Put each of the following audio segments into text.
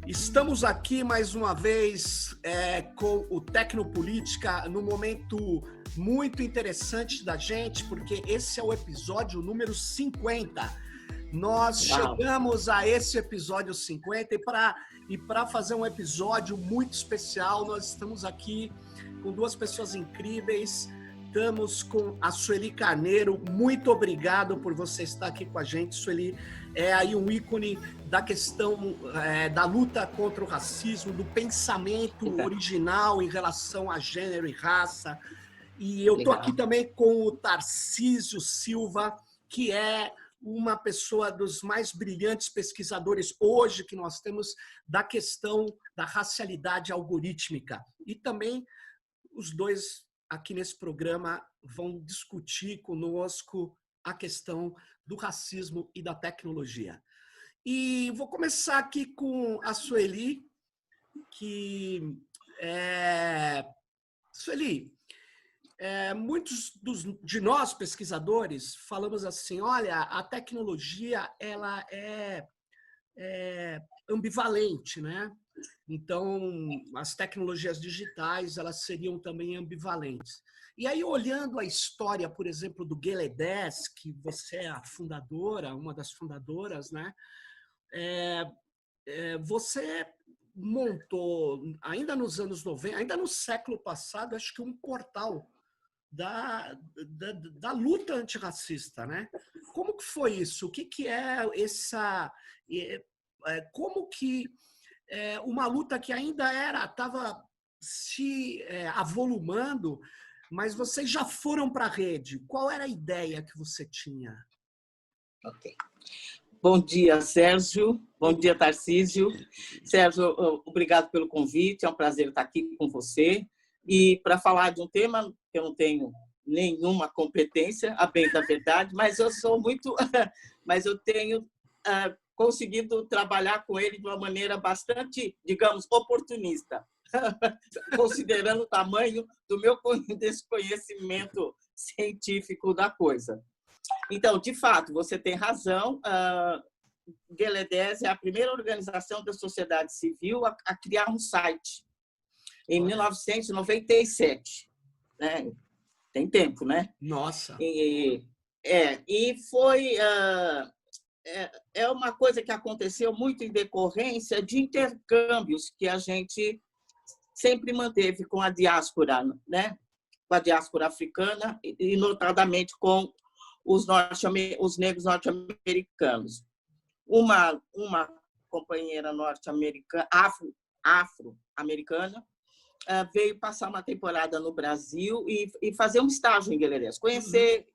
Estamos aqui mais uma vez com o Tecnopolítica num momento muito interessante da gente, porque esse é o episódio número 50. Nós chegamos a esse episódio 50 e para fazer um episódio muito especial, nós estamos aqui com duas pessoas incríveis. Estamos com a Sueli Carneiro. Muito obrigado por você estar aqui com a gente. Sueli é aí um ícone da questão da luta contra o racismo, do pensamento original em relação a gênero e raça. E eu estou aqui também com o Tarcísio Silva, que é uma pessoa dos mais brilhantes pesquisadores hoje que nós temos da questão da racialidade algorítmica. E também os dois aqui nesse programa vão discutir conosco a questão do racismo e da tecnologia. E vou começar aqui com a Sueli, Sueli, muitos de nós pesquisadores falamos assim, olha, a tecnologia ela é ambivalente, né? Então, as tecnologias digitais, elas seriam também ambivalentes. E aí, olhando a história, por exemplo, do G-L10, que você é a fundadora, uma das fundadoras, né? Você montou, ainda nos anos 90, ainda no século passado, acho que um portal da luta antirracista, né? Como que foi isso? O que é essa... Como que uma luta que ainda estava se avolumando, mas vocês já foram para a rede. Qual era a ideia que você tinha? Ok. Bom dia, Sérgio. Bom dia, Tarcísio. Sérgio, obrigado pelo convite. É um prazer estar aqui com você. E para falar de um tema que eu não tenho nenhuma competência, a bem da verdade, mas eu sou muito... mas eu tenho... conseguido trabalhar com ele de uma maneira bastante, digamos, oportunista, considerando o tamanho do meu desconhecimento científico da coisa. Então, de fato, você tem razão, G-L10 é a primeira organização da sociedade civil a criar um site, em 1997. Né? Tem tempo, né? Nossa! E foi... é uma coisa que aconteceu muito em decorrência de intercâmbios que a gente sempre manteve com a diáspora, né? Com a diáspora africana e notadamente com os negros norte-americanos. Uma companheira norte-americana, afro-americana, veio passar uma temporada no Brasil e fazer um estágio em Guilherme, conhecer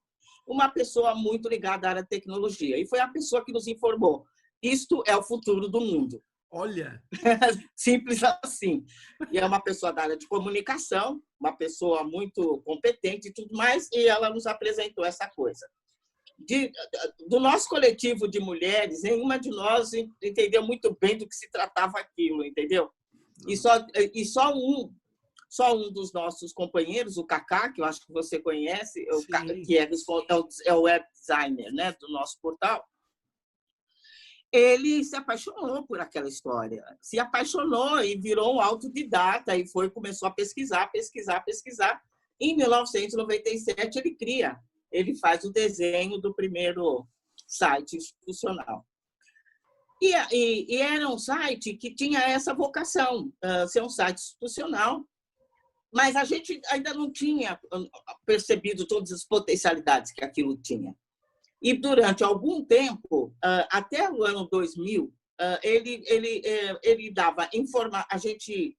uma pessoa muito ligada à área de tecnologia. E foi a pessoa que nos informou. Isto é o futuro do mundo. Olha! Simples assim. E é uma pessoa da área de comunicação, uma pessoa muito competente e tudo mais, e ela nos apresentou essa coisa. Do nosso coletivo de mulheres, nenhuma de nós entendeu muito bem do que se tratava aquilo, entendeu? E só um dos nossos companheiros, o Kaká, que eu acho que você conhece, que é o web designer, né, do nosso portal, ele se apaixonou por aquela história, se apaixonou e virou um autodidata e começou a pesquisar. Em 1997, ele faz o desenho do primeiro site institucional. E era um site que tinha essa vocação, ser um site institucional, mas a gente ainda não tinha percebido todas as potencialidades que aquilo tinha. E durante algum tempo, até o ano 2000, ele dava a gente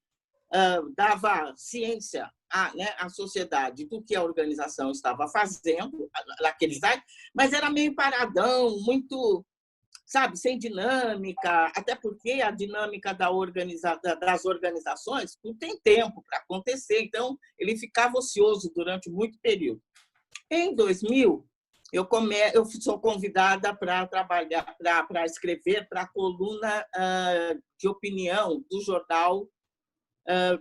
dava ciência à sociedade do que a organização estava fazendo naquele site, mas era meio paradão, muito, sabe, sem dinâmica, até porque a dinâmica das organizações não tem tempo para acontecer, então ele ficava ocioso durante muito período. Em 2000, eu sou convidada para trabalhar, para escrever para a coluna de opinião do jornal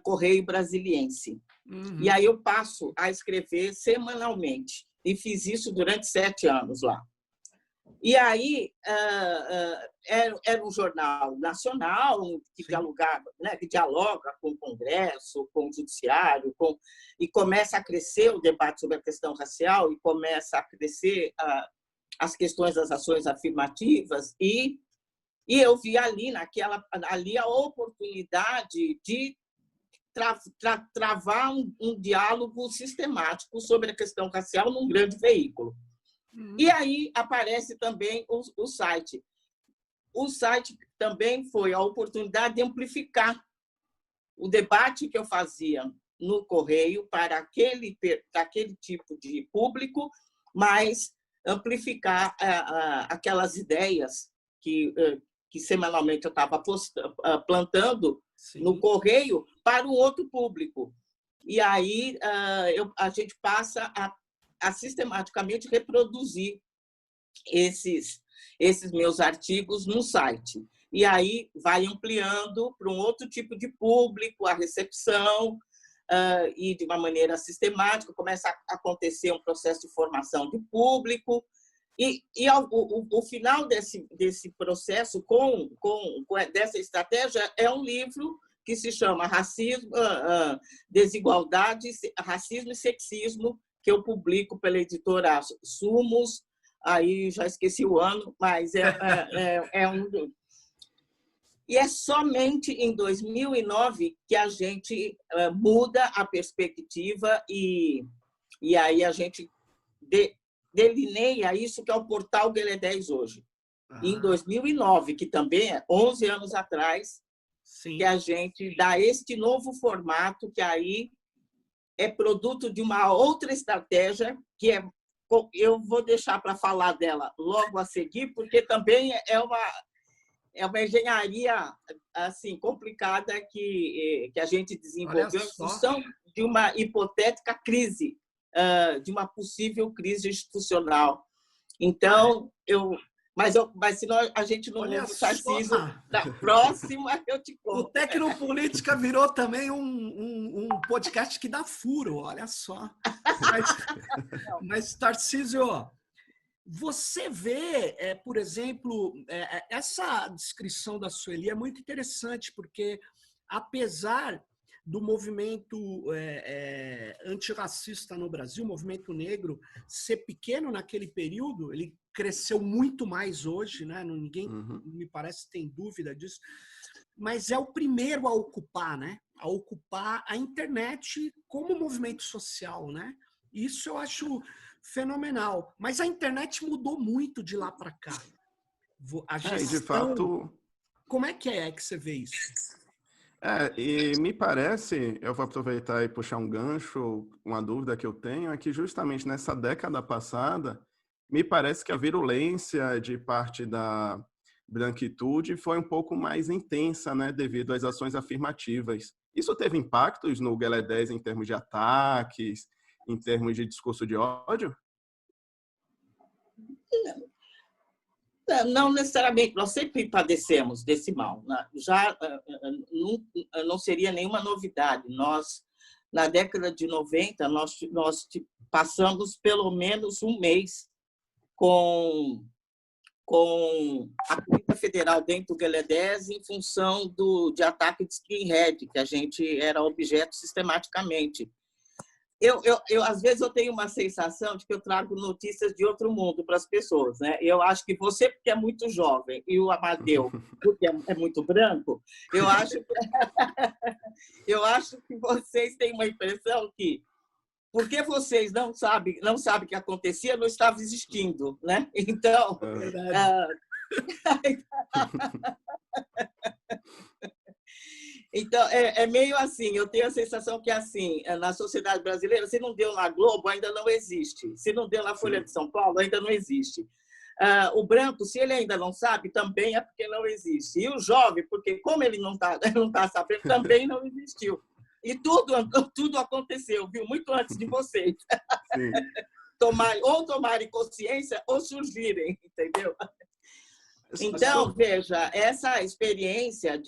Correio Brasiliense. E aí eu passo a escrever semanalmente, e fiz isso durante 7 anos lá. E aí era um jornal nacional que dialogava, né, que dialoga com o Congresso, com o Judiciário, e começa a crescer o debate sobre a questão racial e começa a crescer as questões das ações afirmativas e eu vi ali a oportunidade de travar um diálogo sistemático sobre a questão racial num grande veículo. E aí aparece também o site. O site também foi a oportunidade de amplificar o debate que eu fazia no Correio para aquele tipo de público, mas amplificar aquelas ideias que semanalmente eu estava plantando no Correio para um outro público. E aí a gente passa a sistematicamente reproduzir esses meus artigos no site. E aí vai ampliando para um outro tipo de público a recepção, e de uma maneira sistemática começa a acontecer um processo de formação de público. E o final desse processo, dessa estratégia, é um livro que se chama Racismo, Desigualdade, Racismo e Sexismo, que eu publico pela editora Sumos, aí já esqueci o ano, mas é um... E é somente em 2009 que a gente muda a perspectiva e aí a gente delineia isso que é o portal Guelé 10 hoje. Em 2009, que também é 11 anos atrás, que a gente dá este novo formato, que aí é produto de uma outra estratégia, que eu vou deixar para falar dela logo a seguir, porque também é uma engenharia assim complicada que a gente desenvolveu em função de uma hipotética crise, de uma possível crise institucional. Então, mas se a gente não ouve o Tarcísio, na próxima eu te conto. O Tecnopolítica virou também um podcast que dá furo, olha só. Mas Tarcísio, você vê, por exemplo, essa descrição da Sueli é muito interessante, porque apesar do movimento antirracista no Brasil, o movimento negro, ser pequeno naquele período, ele cresceu muito mais hoje, né? Ninguém, me parece, tem dúvida disso, mas é o primeiro a ocupar, né? A ocupar a internet como movimento social, né? Isso eu acho fenomenal. Mas a internet mudou muito de lá para cá. A gestão, de fato... Como é que você vê isso? E me parece, eu vou aproveitar e puxar um gancho, uma dúvida que eu tenho, é que justamente nessa década passada, me parece que a virulência de parte da branquitude foi um pouco mais intensa, né, devido às ações afirmativas. Isso teve impactos no Guelé 10 em termos de ataques, em termos de discurso de ódio? Não necessariamente, nós sempre padecemos desse mal. Já não seria nenhuma novidade. Nós, na década de 90, nós passamos pelo menos um mês com a Polícia Federal dentro do Guelé 10 em função de ataque de skinhead, que a gente era objeto sistematicamente. Às vezes, eu tenho uma sensação de que eu trago notícias de outro mundo para as pessoas, né? Eu acho que você, porque é muito jovem, e o Amadeu, porque é muito branco, eu acho que vocês têm uma impressão que, porque vocês não sabem o que acontecia, não estava existindo, né? Então... Então, é meio assim, eu tenho a sensação que, assim, na sociedade brasileira, se não deu na Globo, ainda não existe. Se não deu na Folha de São Paulo, ainda não existe. O branco, se ele ainda não sabe, também é porque não existe. E o jovem, porque como ele não tá sabendo, também não existiu. E tudo aconteceu, viu? Muito antes de vocês. Tomarem consciência ou surgirem, entendeu? Então, veja, essa experiência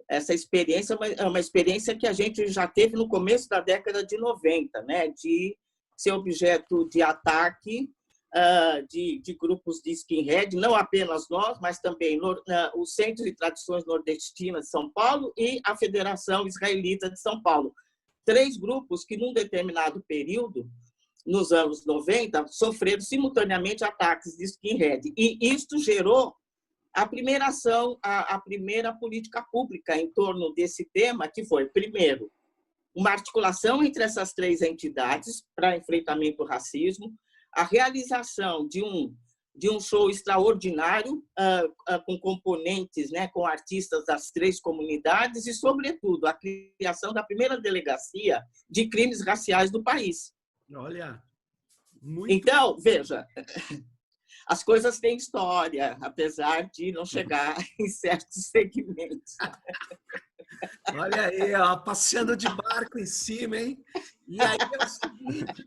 essa experiência é uma experiência que a gente já teve no começo da década de 90, né? De ser objeto de ataque de grupos de skinhead, não apenas nós, mas também o Centro de Tradições Nordestinas de São Paulo e a Federação Israelita de São Paulo. 3 grupos que, num determinado período, nos anos 90, sofreram simultaneamente ataques de skinhead. E isto gerou a primeira ação, a primeira política pública em torno desse tema, que foi, primeiro, uma articulação entre essas 3 entidades para enfrentamento do racismo, a realização de um show extraordinário com componentes, né, com artistas das 3 comunidades e, sobretudo, a criação da primeira delegacia de crimes raciais do país. Olha, muito... Então, veja, as coisas têm história, apesar de não chegar em certos segmentos. Olha aí, ó, passeando de barco em cima, hein? E aí é o seguinte,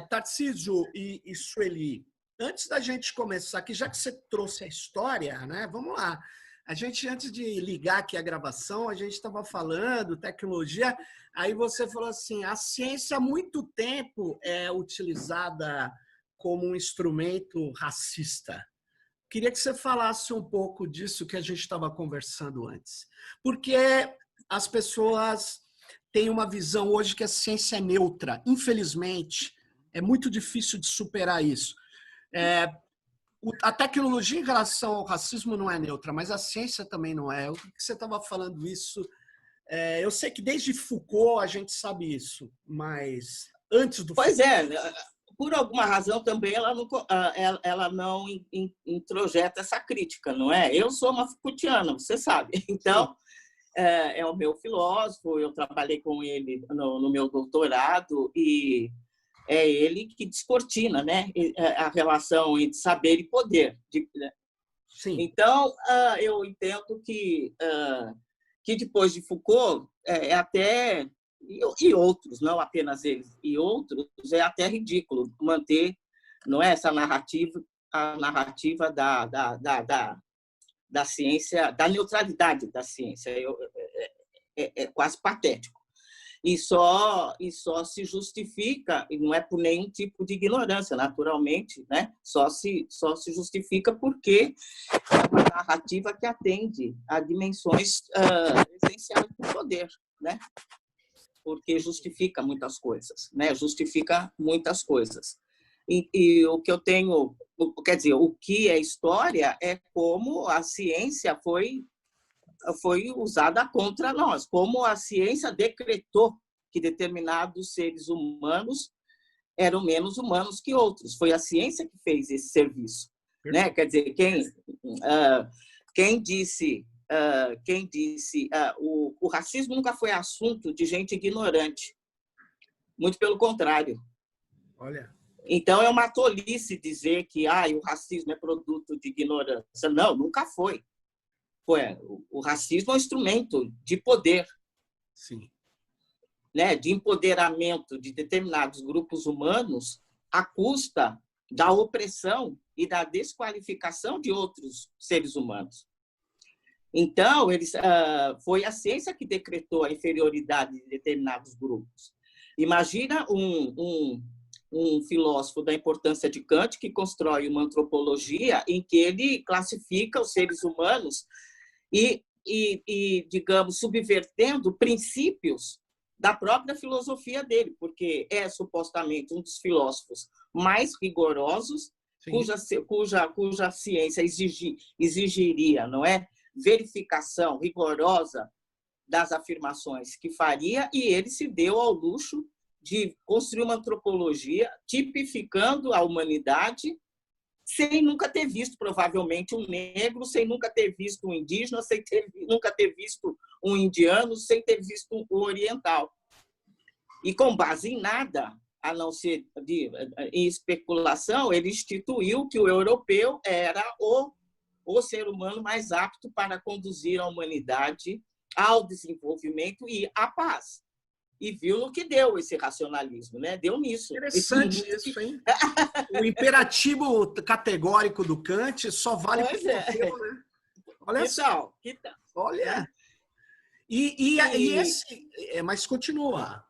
Tarcísio e Sueli, antes da gente começar aqui, já que você trouxe a história, né? Vamos lá. A gente, antes de ligar aqui a gravação, a gente estava falando tecnologia, aí você falou assim, a ciência há muito tempo é utilizada como um instrumento racista. Queria que você falasse um pouco disso que a gente estava conversando antes. Porque as pessoas têm uma visão hoje que a ciência é neutra. Infelizmente, é muito difícil de superar isso. A tecnologia em relação ao racismo não é neutra, mas a ciência também não é. O que você estava falando isso? Eu sei que desde Foucault a gente sabe isso, mas antes do... Pois por alguma razão também ela não introjeta essa crítica, não é? Eu sou uma Foucaultiana, você sabe. Então, é o meu filósofo, eu trabalhei com ele no meu doutorado e é ele que descortina, né, a relação entre saber e poder. Sim. Então, eu entendo que depois de Foucault, até... E outros, não apenas eles, e outros, é até ridículo manter, não é, essa narrativa, a narrativa da ciência, da neutralidade da ciência. É quase patético. E só se justifica, e não é por nenhum tipo de ignorância, naturalmente, né? Só se justifica porque é uma narrativa que atende a dimensões essenciais do poder, né? Porque justifica muitas coisas, né? Justifica muitas coisas. E o que eu tenho, quer dizer, o que é história é como a ciência foi usada contra nós, como a ciência decretou que determinados seres humanos eram menos humanos que outros. Foi a ciência que fez esse serviço, né? Quer dizer, quem disse o racismo nunca foi assunto de gente ignorante. Muito pelo contrário. Olha. Então, é uma tolice dizer que o racismo é produto de ignorância. Não, nunca foi. O racismo é um instrumento de poder. Sim. Né? De empoderamento de determinados grupos humanos à custa da opressão e da desqualificação de outros seres humanos. Então, foi a ciência que decretou a inferioridade de determinados grupos. Imagina um filósofo da importância de Kant que constrói uma antropologia em que ele classifica os seres humanos e digamos, subvertendo princípios da própria filosofia dele, porque é supostamente um dos filósofos mais rigorosos, cuja ciência exigiria, não é, verificação rigorosa das afirmações que faria, e ele se deu ao luxo de construir uma antropologia tipificando a humanidade sem nunca ter visto, provavelmente, um negro, sem nunca ter visto um indígena, sem nunca ter visto um indiano, sem ter visto um oriental. E com base em nada, a não ser em especulação, ele instituiu que o europeu era o ser humano mais apto para conduzir a humanidade ao desenvolvimento e à paz. E viu no que deu esse racionalismo, né? Deu nisso. Interessante isso, hein? O imperativo categórico do Kant só vale para o europeu, né? Olha só. Olha. Mas continua.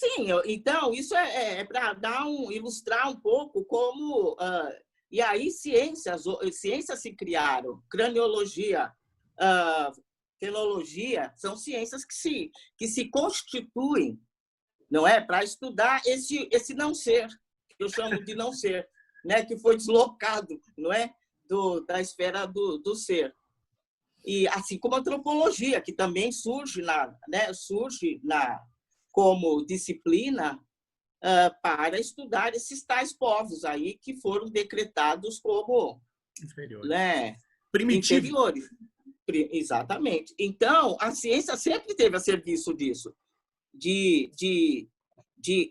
Sim, então, isso é para ilustrar um pouco como... e aí ciências se criaram, craniologia, fenologia, são ciências que se constituem, não é, para estudar esse não ser, que eu chamo de não ser, né, que foi deslocado, não é, da esfera do ser. E assim como a antropologia, que também surge como disciplina para estudar esses tais povos aí que foram decretados como inferiores. Né, Primitivos. inferiores. Exatamente. Então, a ciência sempre teve a serviço disso, de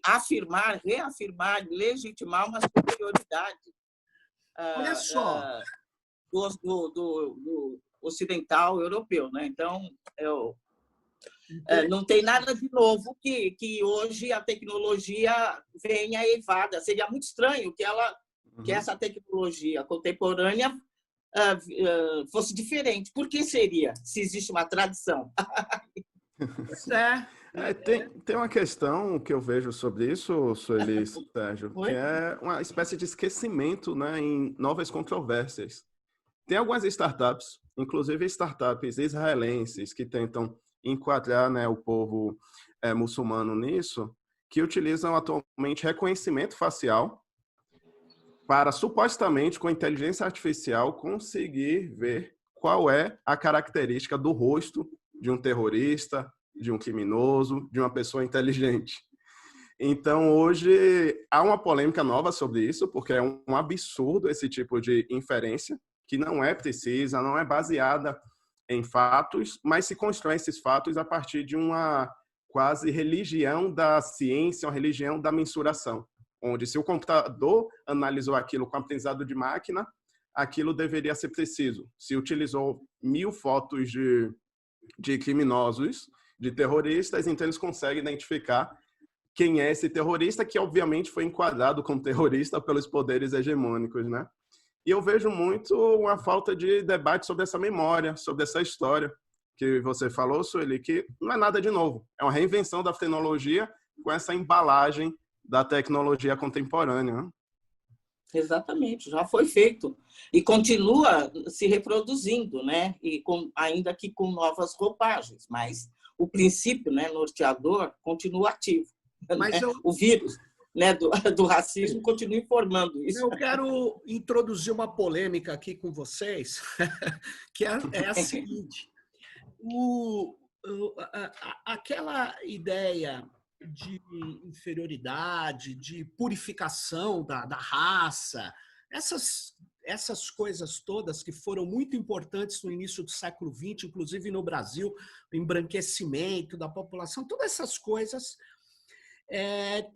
afirmar, reafirmar, legitimar uma superioridade Olha só. do ocidental europeu, né? Então, não tem nada de novo que hoje a tecnologia venha evada. Seria muito estranho que essa tecnologia contemporânea fosse diferente. Por que seria, se existe uma tradição? Tem uma questão que eu vejo sobre isso, Sueli, Sérgio, que é uma espécie de esquecimento, né, em novas controvérsias. Tem algumas startups, inclusive startups israelenses, que tentam enquadrar, né, o povo muçulmano nisso, que utilizam atualmente reconhecimento facial para, supostamente, com inteligência artificial, conseguir ver qual é a característica do rosto de um terrorista, de um criminoso, de uma pessoa inteligente. Então, hoje, há uma polêmica nova sobre isso, porque é um absurdo esse tipo de inferência, que não é precisa, não é baseada em fatos, mas se constrói esses fatos a partir de uma quase religião da ciência, uma religião da mensuração, onde se o computador analisou aquilo com aprendizado de máquina, aquilo deveria ser preciso. Se utilizou 1000 fotos de criminosos, de terroristas, então eles conseguem identificar quem é esse terrorista, que obviamente foi enquadrado como terrorista pelos poderes hegemônicos, né? E eu vejo muito uma falta de debate sobre essa memória, sobre essa história que você falou, Sueli, que não é nada de novo. É uma reinvenção da tecnologia com essa embalagem da tecnologia contemporânea, né? Exatamente, já foi feito. E continua se reproduzindo, né? E ainda que com novas roupagens, mas o princípio, né, norteador continua ativo. Mas né? O vírus, né, do racismo continua informando isso. Eu quero introduzir uma polêmica aqui com vocês, que é a seguinte. Aquela ideia de inferioridade, de purificação da raça, essas coisas todas que foram muito importantes no início do século XX, inclusive no Brasil, o embranquecimento da população, todas essas coisas,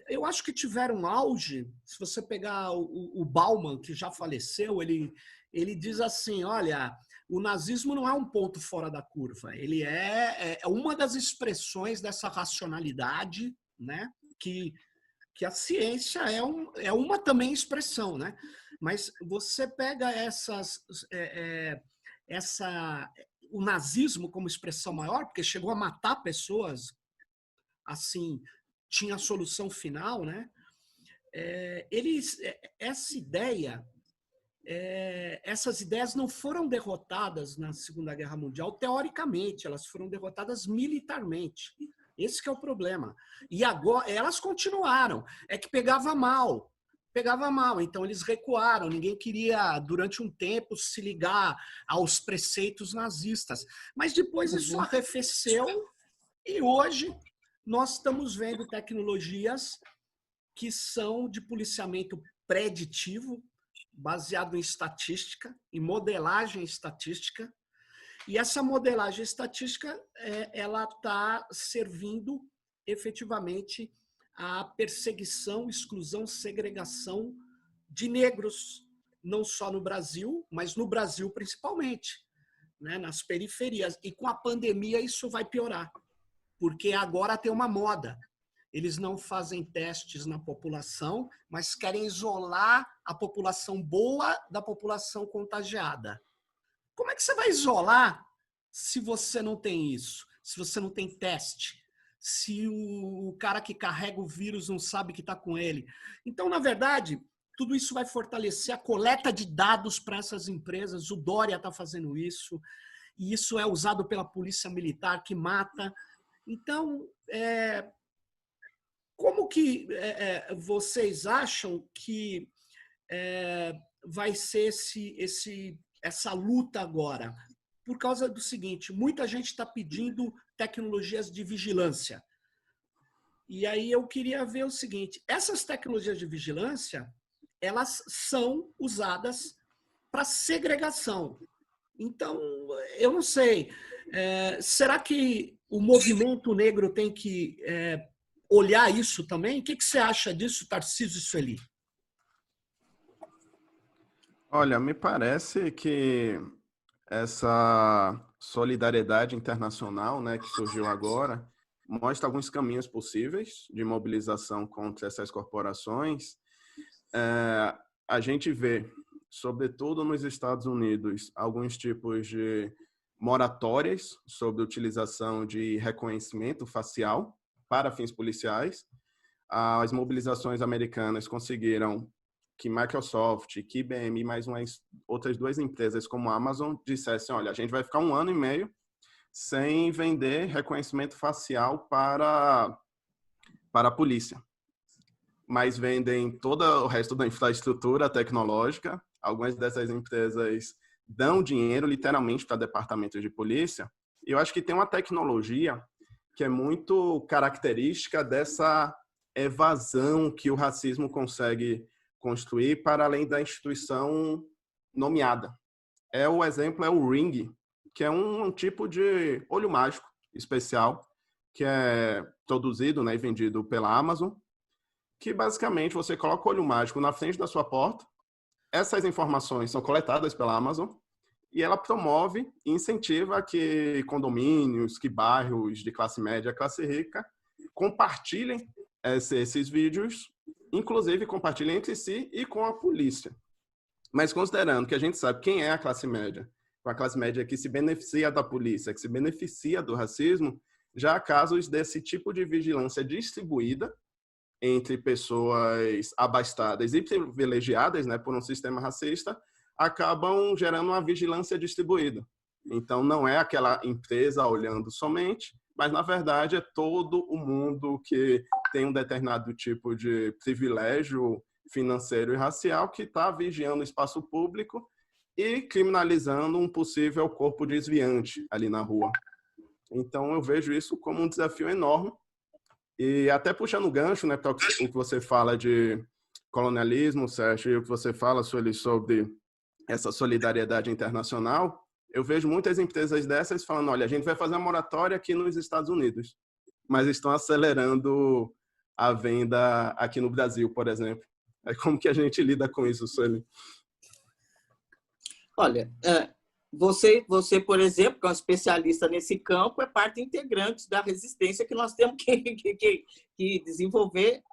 eu acho que tiveram auge. Se você pegar o Bauman, que já faleceu, ele diz assim, olha, o nazismo não é um ponto fora da curva, ele é uma das expressões dessa racionalidade, né? Que a ciência é uma também expressão, né? Mas você pega o nazismo como expressão maior, porque chegou a matar pessoas, assim, tinha a solução final, né? Essas ideias não foram derrotadas na Segunda Guerra Mundial, teoricamente, elas foram derrotadas militarmente. Esse que é o problema. E agora, elas continuaram. É que pegava mal. Então eles recuaram. Ninguém queria, durante um tempo, se ligar aos preceitos nazistas. Mas depois isso arrefeceu e hoje nós estamos vendo tecnologias que são de policiamento preditivo, baseado em estatística, em modelagem estatística, e essa modelagem estatística ela está servindo efetivamente à perseguição, exclusão, segregação de negros, não só no Brasil, mas no Brasil principalmente, né, nas periferias. E com a pandemia isso vai piorar, porque agora tem uma moda. Eles não fazem testes na população, mas querem isolar a população boa da população contagiada. Como é que você vai isolar se você não tem isso? Se você não tem teste? se o cara que carrega o vírus não sabe que está com ele. Então, na verdade, tudo isso vai fortalecer a coleta de dados para essas empresas. O Dória está fazendo isso, e isso é usado pela polícia militar, que mata. Então, como que vocês acham que vai ser essa luta agora? Por causa do seguinte, muita gente está pedindo tecnologias de vigilância. E aí eu queria ver o seguinte, essas tecnologias de vigilância, elas são usadas para segregação. Então, eu não sei, será que o movimento negro tem que olhar isso também? O que você acha disso, Tarcísio e Sueli? Olha, me parece que essa solidariedade internacional, né, que surgiu agora, mostra alguns caminhos possíveis de mobilização contra essas corporações. A gente vê, sobretudo nos Estados Unidos, alguns tipos de moratórias sobre a utilização de reconhecimento facial para fins policiais. As mobilizações americanas conseguiram que Microsoft, que IBM, mais outras 2 empresas como a Amazon dissessem, olha, a gente vai ficar 1 ano e meio sem vender reconhecimento facial para a polícia. Mas vendem todo o resto da infraestrutura tecnológica. Algumas dessas empresas dão dinheiro literalmente para departamentos de polícia. E eu acho que tem uma tecnologia que é muito característica dessa evasão que o racismo consegue construir para além da instituição nomeada. O exemplo é o Ring, que é um tipo de olho mágico especial que é produzido, né, e vendido pela Amazon, que basicamente você coloca o olho mágico na frente da sua porta, essas informações são coletadas pela Amazon e ela promove e incentiva que condomínios, que bairros de classe média, classe rica, compartilhem esses vídeos, inclusive compartilhem entre si e com a polícia. Mas considerando que a gente sabe quem é a classe média que se beneficia da polícia, que se beneficia do racismo, já há casos desse tipo de vigilância distribuída entre pessoas abastadas e privilegiadas, né, por um sistema racista, acabam gerando uma vigilância distribuída. Então, não é aquela empresa olhando somente, mas, na verdade, é todo o mundo que tem um determinado tipo de privilégio financeiro e racial que está vigiando o espaço público e criminalizando um possível corpo desviante ali na rua. Então, eu vejo isso como um desafio enorme. E até puxando o gancho, né, para o que você fala de colonialismo, Sérgio, e o que você fala, Sueli, sobre essa solidariedade internacional, eu vejo muitas empresas dessas falando, olha, a gente vai fazer uma moratória aqui nos Estados Unidos, mas estão acelerando a venda aqui no Brasil, por exemplo. Como que a gente lida com isso, Sueli? Olha, você, por exemplo, que é um especialista nesse campo, é parte integrante da resistência que nós temos que desenvolver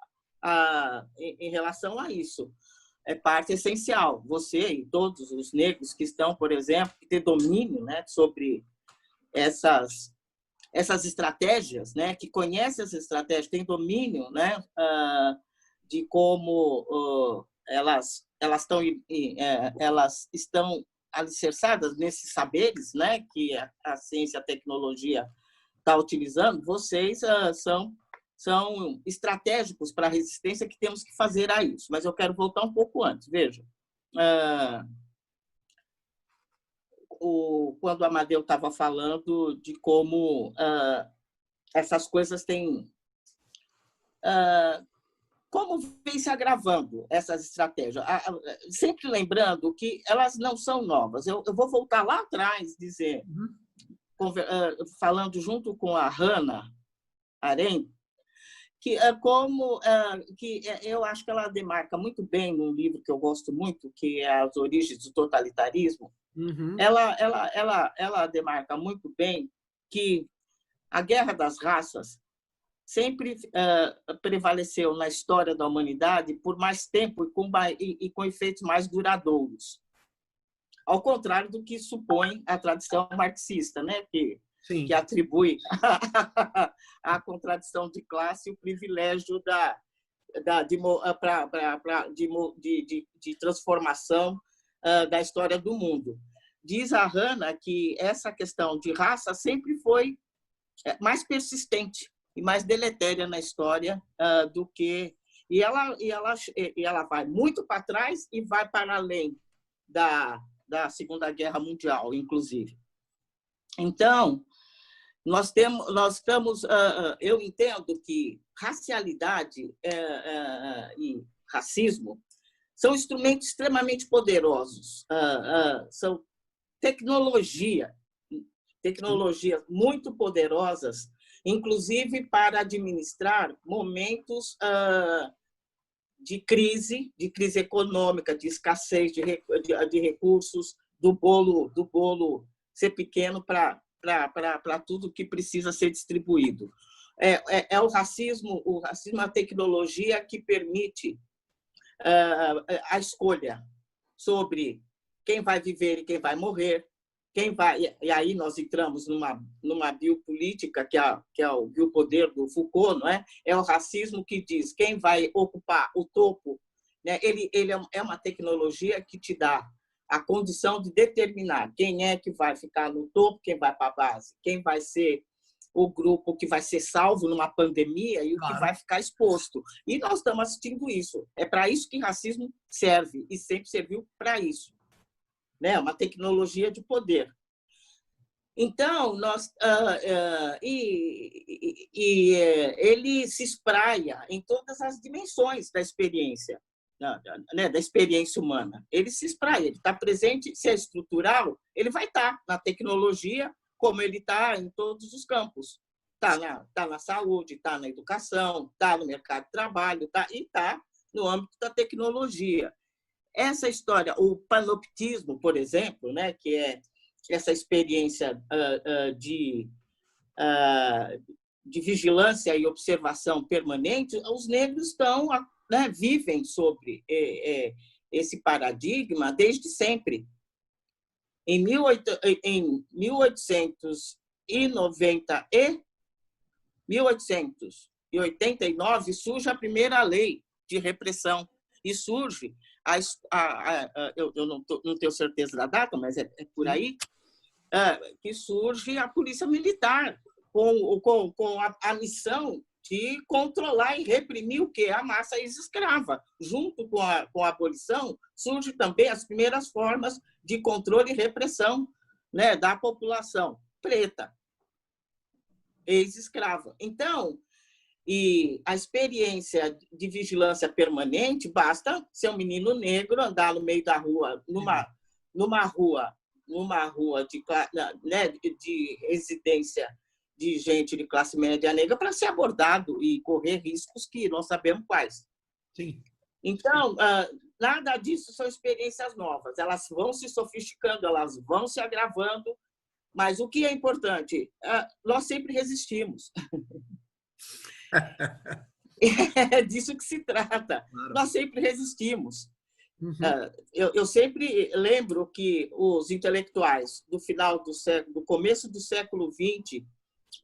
em relação a isso. É parte essencial. Você e todos os negros que estão, por exemplo, que têm domínio, né, sobre essas estratégias, né, que conhecem essas estratégias, têm domínio, né, de como elas estão alicerçadas nesses saberes, né, que a ciência e a tecnologia está utilizando. Vocês são estratégicos para a resistência que temos que fazer a isso. Mas eu quero voltar um pouco antes. Veja, quando o Amadeu estava falando de como essas coisas têm... como vem se agravando essas estratégias? Sempre lembrando que elas não são novas. Eu vou voltar lá atrás, dizer, falando junto com a Hannah Arendt, que eu acho que ela demarca muito bem num livro que eu gosto muito, que é As Origens do Totalitarismo. Uhum. Ela demarca muito bem que a guerra das raças sempre prevaleceu na história da humanidade por mais tempo e com efeitos mais duradouros. Ao contrário do que supõe a tradição marxista, né? Que Sim. que atribui à contradição de classe o privilégio de transformação da história do mundo. Diz a Hannah que essa questão de raça sempre foi mais persistente e mais deletéria na história do que... E ela vai muito para trás e vai para além da Segunda Guerra Mundial, inclusive. Então, eu entendo que racialidade e racismo são instrumentos extremamente poderosos, são tecnologias muito poderosas, inclusive para administrar momentos de crise econômica, de escassez de recursos, do bolo ser pequeno para tudo que precisa ser distribuído. O racismo é a tecnologia que permite a escolha sobre quem vai viver e quem vai morrer, e aí nós entramos numa biopolítica, que é o biopoder do Foucault, não é? É o racismo que diz quem vai ocupar o topo, né? Ele é uma tecnologia que te dá a condição de determinar quem é que vai ficar no topo, quem vai para a base, quem vai ser o grupo que vai ser salvo numa pandemia e o que vai ficar exposto. E nós estamos assistindo isso. É para isso que racismo serve, e sempre serviu para isso. Né? Uma tecnologia de poder. Então, ele se espraia em todas as dimensões da experiência, né? Da experiência humana. Ele se espraia, ele está presente, se é estrutural, ele vai estar na tecnologia, como ele está em todos os campos. Está na saúde, está na educação, está no mercado de trabalho, e está no âmbito da tecnologia. Essa história, o panoptismo, por exemplo, né, que é essa experiência de vigilância e observação permanente, os negros vivem sobre esse paradigma desde sempre. Em 1889 surge a primeira lei de repressão e surge eu não tenho certeza da data, mas é por aí, que surge a polícia militar com a missão de controlar e reprimir o quê? A massa ex-escrava. Junto com a abolição, surgem também as primeiras formas de controle e repressão, né, da população preta, ex-escrava. Então, e a experiência de vigilância permanente, basta ser um menino negro, andar no meio da rua, numa rua de residência de gente de classe média negra, para ser abordado e correr riscos que nós sabemos quais. Sim. Então, nada disso são experiências novas. Elas vão se sofisticando, elas vão se agravando, mas o que é importante? Nós sempre resistimos. É disso que se trata. Claro. Nós sempre resistimos. Uhum. Eu sempre lembro que os intelectuais do começo do século XX,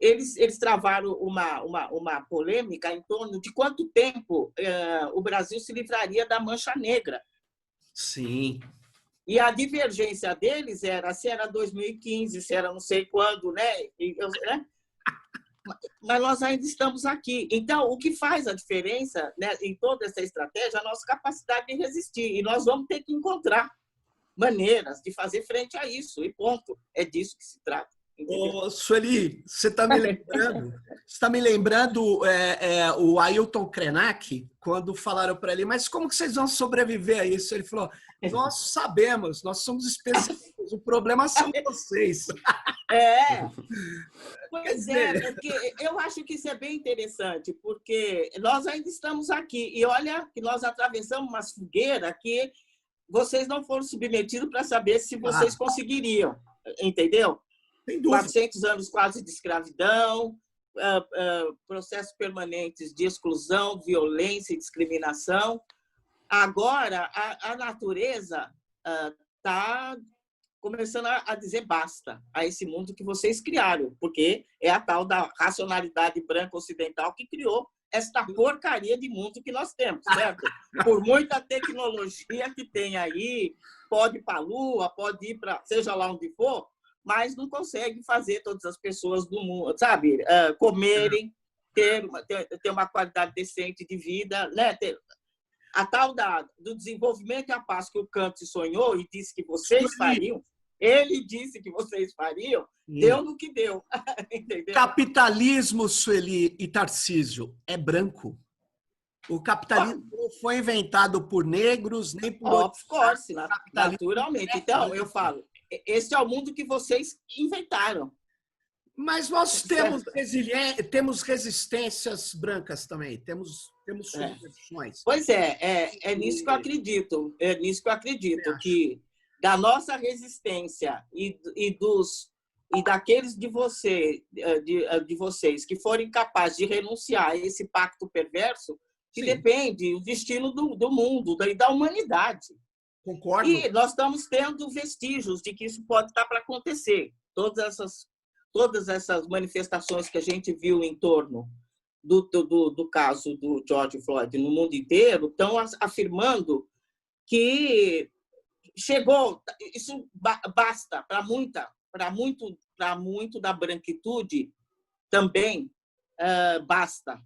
eles travaram uma polêmica em torno de quanto tempo o Brasil se livraria da Mancha Negra. Sim. E a divergência deles era se era 2015, se era não sei quando, né? Mas nós ainda estamos aqui. Então, o que faz a diferença, né, em toda essa estratégia é a nossa capacidade de resistir. E nós vamos ter que encontrar maneiras de fazer frente a isso. E ponto. É disso que se trata. Ô, Sueli, você está me lembrando o Ailton Krenak, quando falaram para ele, mas como que vocês vão sobreviver a isso? Ele falou, nós sabemos, nós somos especialistas, o problema são vocês. Pois é, porque eu acho que isso é bem interessante, porque nós ainda estamos aqui, e olha que nós atravessamos umas fogueiras que vocês não foram submetidos para saber se vocês conseguiriam, entendeu? 400 anos quase de escravidão, processos permanentes de exclusão, violência e discriminação. Agora, a natureza está começando a dizer basta a esse mundo que vocês criaram, porque é a tal da racionalidade branca ocidental que criou esta porcaria de mundo que nós temos, certo? Por muita tecnologia que tem aí, pode ir para a Lua, pode ir para seja lá onde for, mas não consegue fazer todas as pessoas do mundo, sabe, comerem, ter uma qualidade decente de vida, né? A tal do desenvolvimento e a paz que o Kant sonhou e disse que vocês fariam, ele disse que vocês fariam, deu no que deu. Entendeu? Capitalismo, Sueli e Tarcísio, é branco. O capitalismo não foi inventado por negros, nem por outros. Of course, naturalmente. Então, eu falo, esse é o mundo que vocês inventaram. Mas nós temos resistências brancas também, temos subversões. Pois é nisso que eu acredito. É nisso que eu acredito, que da nossa resistência e daqueles de vocês que forem capazes de renunciar a esse pacto perverso, que depende o destino do mundo e da humanidade. Concordo. E nós estamos tendo vestígios de que isso pode estar para acontecer. Todas essas manifestações que a gente viu em torno do caso do George Floyd no mundo inteiro estão afirmando que chegou, isso basta para muito da branquitude também basta.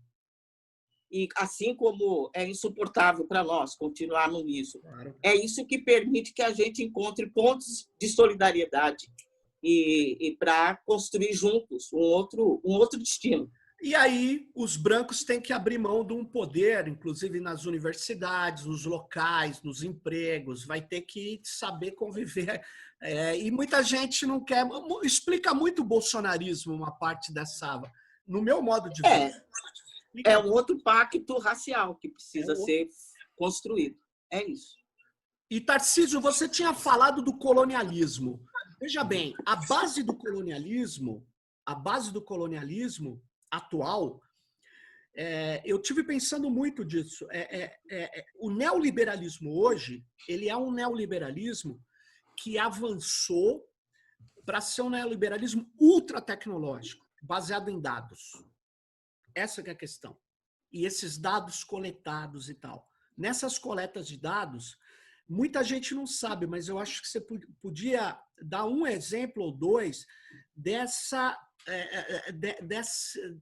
E assim como é insuportável para nós continuarmos nisso, claro. É isso que permite que a gente encontre pontos de solidariedade e para construir juntos um outro destino. E aí os brancos têm que abrir mão de um poder, inclusive nas universidades, nos locais, nos empregos, vai ter que saber conviver. E muita gente não quer. Explica muito o bolsonarismo, uma parte dessa. No meu modo de ver. É um outro pacto racial que precisa ser construído. É isso. E, Tarcísio, você tinha falado do colonialismo. Veja bem, a base do colonialismo atual, eu tive pensando muito disso. O neoliberalismo hoje, ele é um neoliberalismo que avançou para ser um neoliberalismo ultratecnológico, baseado em dados. Essa que é a questão. E esses dados coletados e tal. Nessas coletas de dados, muita gente não sabe, mas eu acho que você podia dar um exemplo ou dois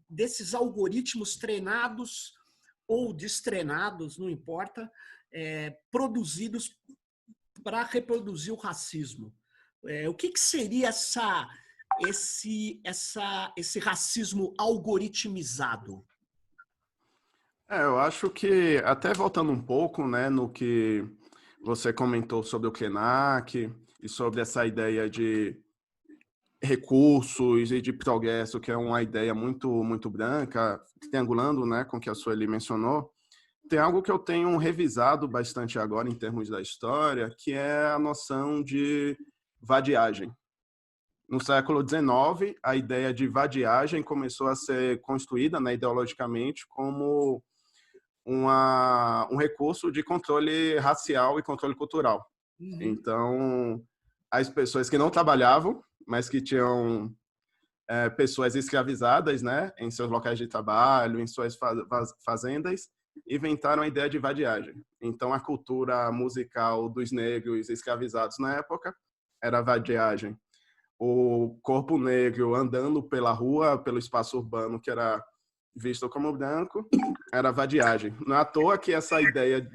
desses algoritmos treinados ou destreinados, não importa, produzidos para reproduzir o racismo. O que seria esse racismo algoritmizado? Eu acho que, até voltando um pouco, né, no que você comentou sobre o Krenak e sobre essa ideia de recursos e de progresso, que é uma ideia muito, muito branca, triangulando, né, com o que a Sueli mencionou, tem algo que eu tenho revisado bastante agora em termos da história, que é a noção de vadiagem. No século XIX, a ideia de vadiagem começou a ser construída, né, ideologicamente como um recurso de controle racial e controle cultural. Então, as pessoas que não trabalhavam, mas que tinham pessoas escravizadas, né, em seus locais de trabalho, em suas fazendas, inventaram a ideia de vadiagem. Então, a cultura musical dos negros escravizados na época era vadiagem. O corpo negro andando pela rua, pelo espaço urbano, que era visto como branco, era vadiagem. Não é à toa que essa ideia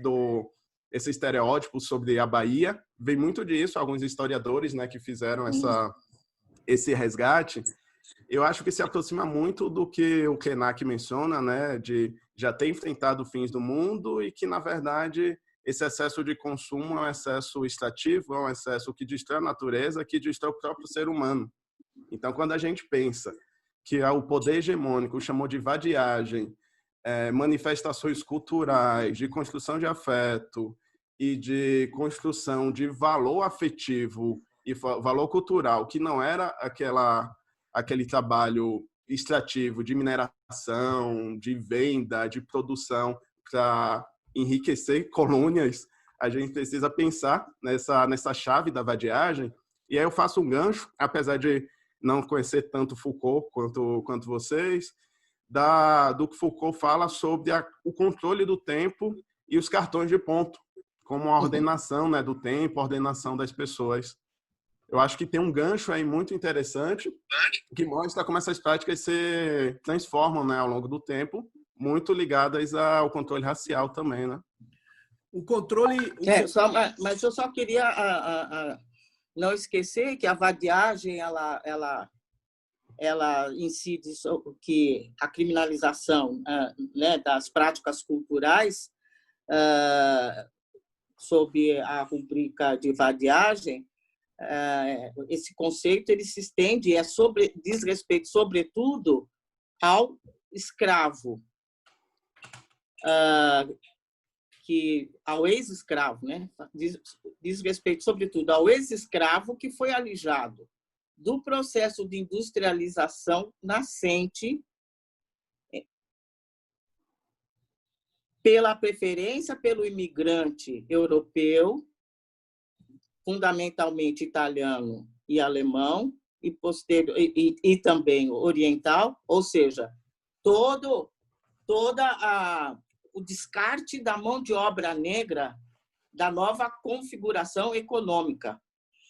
esse estereótipo sobre a Bahia vem muito disso. Alguns historiadores, né, que fizeram esse resgate, eu acho que se aproxima muito do que o Krenak menciona, né, de já ter enfrentado fins do mundo e que, na verdade, esse excesso de consumo é um excesso extrativo, é um excesso que destrói a natureza, que destrói o próprio ser humano. Então, quando a gente pensa que o poder hegemônico chamou de vadiagem, manifestações culturais, de construção de afeto e de construção de valor afetivo e valor cultural, que não era aquele trabalho extrativo de mineração, de venda, de produção para enriquecer colônias, a gente precisa pensar nessa chave da vadiagem E aí eu faço um gancho, apesar de não conhecer tanto Foucault quanto vocês, do que Foucault fala sobre o controle do tempo e os cartões de ponto, como a ordenação, né, do tempo, a ordenação das pessoas. Eu acho que tem um gancho aí muito interessante que mostra como essas práticas se transformam, né, ao longo do tempo, muito ligadas ao controle racial também, né? O controle... Mas eu só queria não esquecer que a vadiagem, ela incide sobre que a criminalização, né, das práticas culturais sob a rubrica de vadiagem, esse conceito ele se estende diz respeito sobretudo ao escravo, ao ex-escravo, né? Diz respeito sobretudo ao ex-escravo que foi alijado do processo de industrialização nascente pela preferência pelo imigrante europeu, fundamentalmente italiano e alemão, e também oriental, ou seja, todo o descarte da mão de obra negra da nova configuração econômica,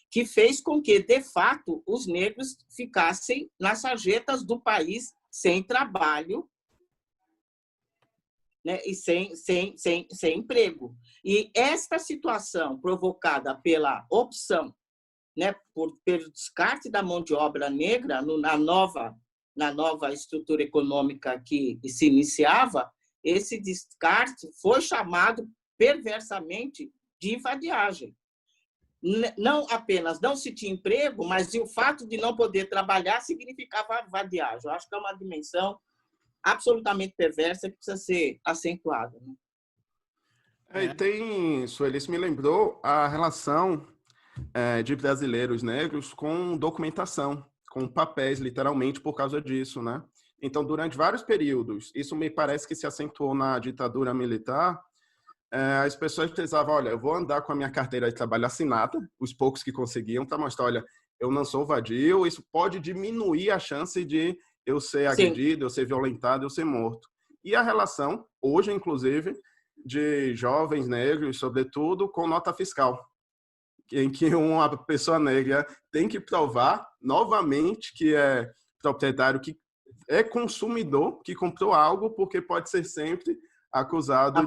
que fez com que, de fato, os negros ficassem nas sarjetas do país sem trabalho, né, e sem emprego. E esta situação provocada pela opção, né, pelo descarte da mão de obra negra na nova estrutura econômica que se iniciava, esse descarte foi chamado perversamente de vadiagem. Não apenas não se tinha emprego, mas o fato de não poder trabalhar significava vadiagem. Eu acho que é uma dimensão absolutamente perversa que precisa ser acentuada. E tem, Sueli, isso me lembrou a relação de brasileiros negros com documentação, com papéis, literalmente, por causa disso, né? Então, durante vários períodos, isso me parece que se acentuou na ditadura militar, as pessoas precisavam, olha, eu vou andar com a minha carteira de trabalho assinada, os poucos que conseguiam, para mostrar, olha, eu não sou vadio, isso pode diminuir a chance de eu ser agredido, eu ser violentado, eu ser morto. E a relação, hoje, inclusive, de jovens negros, sobretudo, com nota fiscal, em que uma pessoa negra tem que provar novamente que é proprietário, que é consumidor, que comprou algo, porque pode ser sempre acusado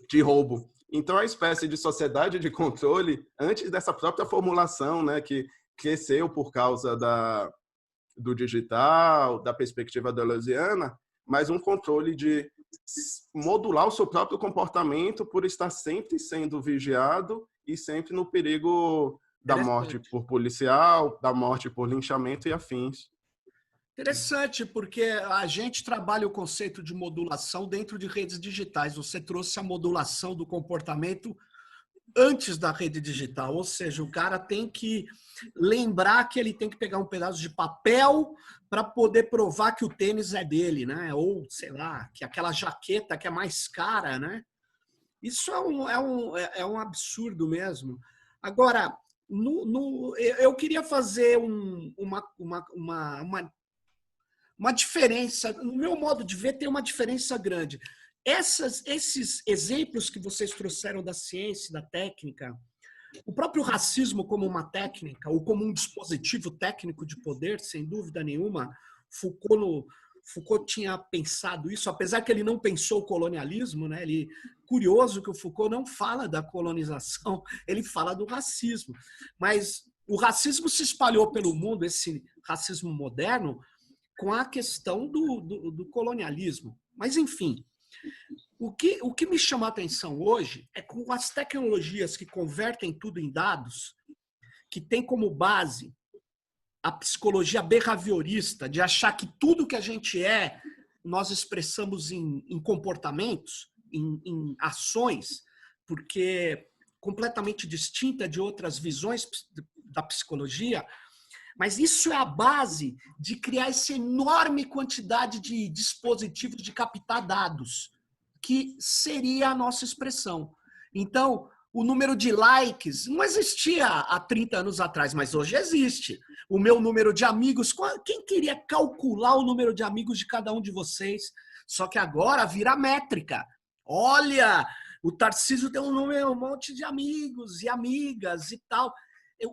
de roubo. Então, a espécie de sociedade de controle, antes dessa própria formulação, né, que cresceu por causa do digital, da perspectiva deleuziana, mas um controle de modular o seu próprio comportamento por estar sempre sendo vigiado e sempre no perigo da morte por policial, da morte por linchamento e afins. Interessante, porque a gente trabalha o conceito de modulação dentro de redes digitais. Você trouxe a modulação do comportamento antes da rede digital, ou seja, o cara tem que lembrar que ele tem que pegar um pedaço de papel para poder provar que o tênis é dele, né? Ou, sei lá, que aquela jaqueta que é mais cara, né? Isso é um absurdo mesmo. Agora, eu queria fazer uma diferença, no meu modo de ver, tem uma diferença grande. Esses exemplos que vocês trouxeram da ciência, da técnica, o próprio racismo como uma técnica, ou como um dispositivo técnico de poder, sem dúvida nenhuma, Foucault tinha pensado isso, apesar que ele não pensou o colonialismo, né? Curioso que o Foucault não fala da colonização, ele fala do racismo. Mas o racismo se espalhou pelo mundo, esse racismo moderno, com a questão do colonialismo. Mas, enfim, o que me chama a atenção hoje é com as tecnologias que convertem tudo em dados, que tem como base a psicologia behaviorista, de achar que tudo que a gente nós expressamos em comportamentos, em ações, porque completamente distinta de outras visões da psicologia. Mas isso é a base de criar essa enorme quantidade de dispositivos de captar dados, que seria a nossa expressão. Então, o número de likes não existia há 30 anos atrás, mas hoje existe. O meu número de amigos, quem queria calcular o número de amigos de cada um de vocês? Só que agora vira métrica. Olha, o Tarcísio tem um monte de amigos e amigas e tal.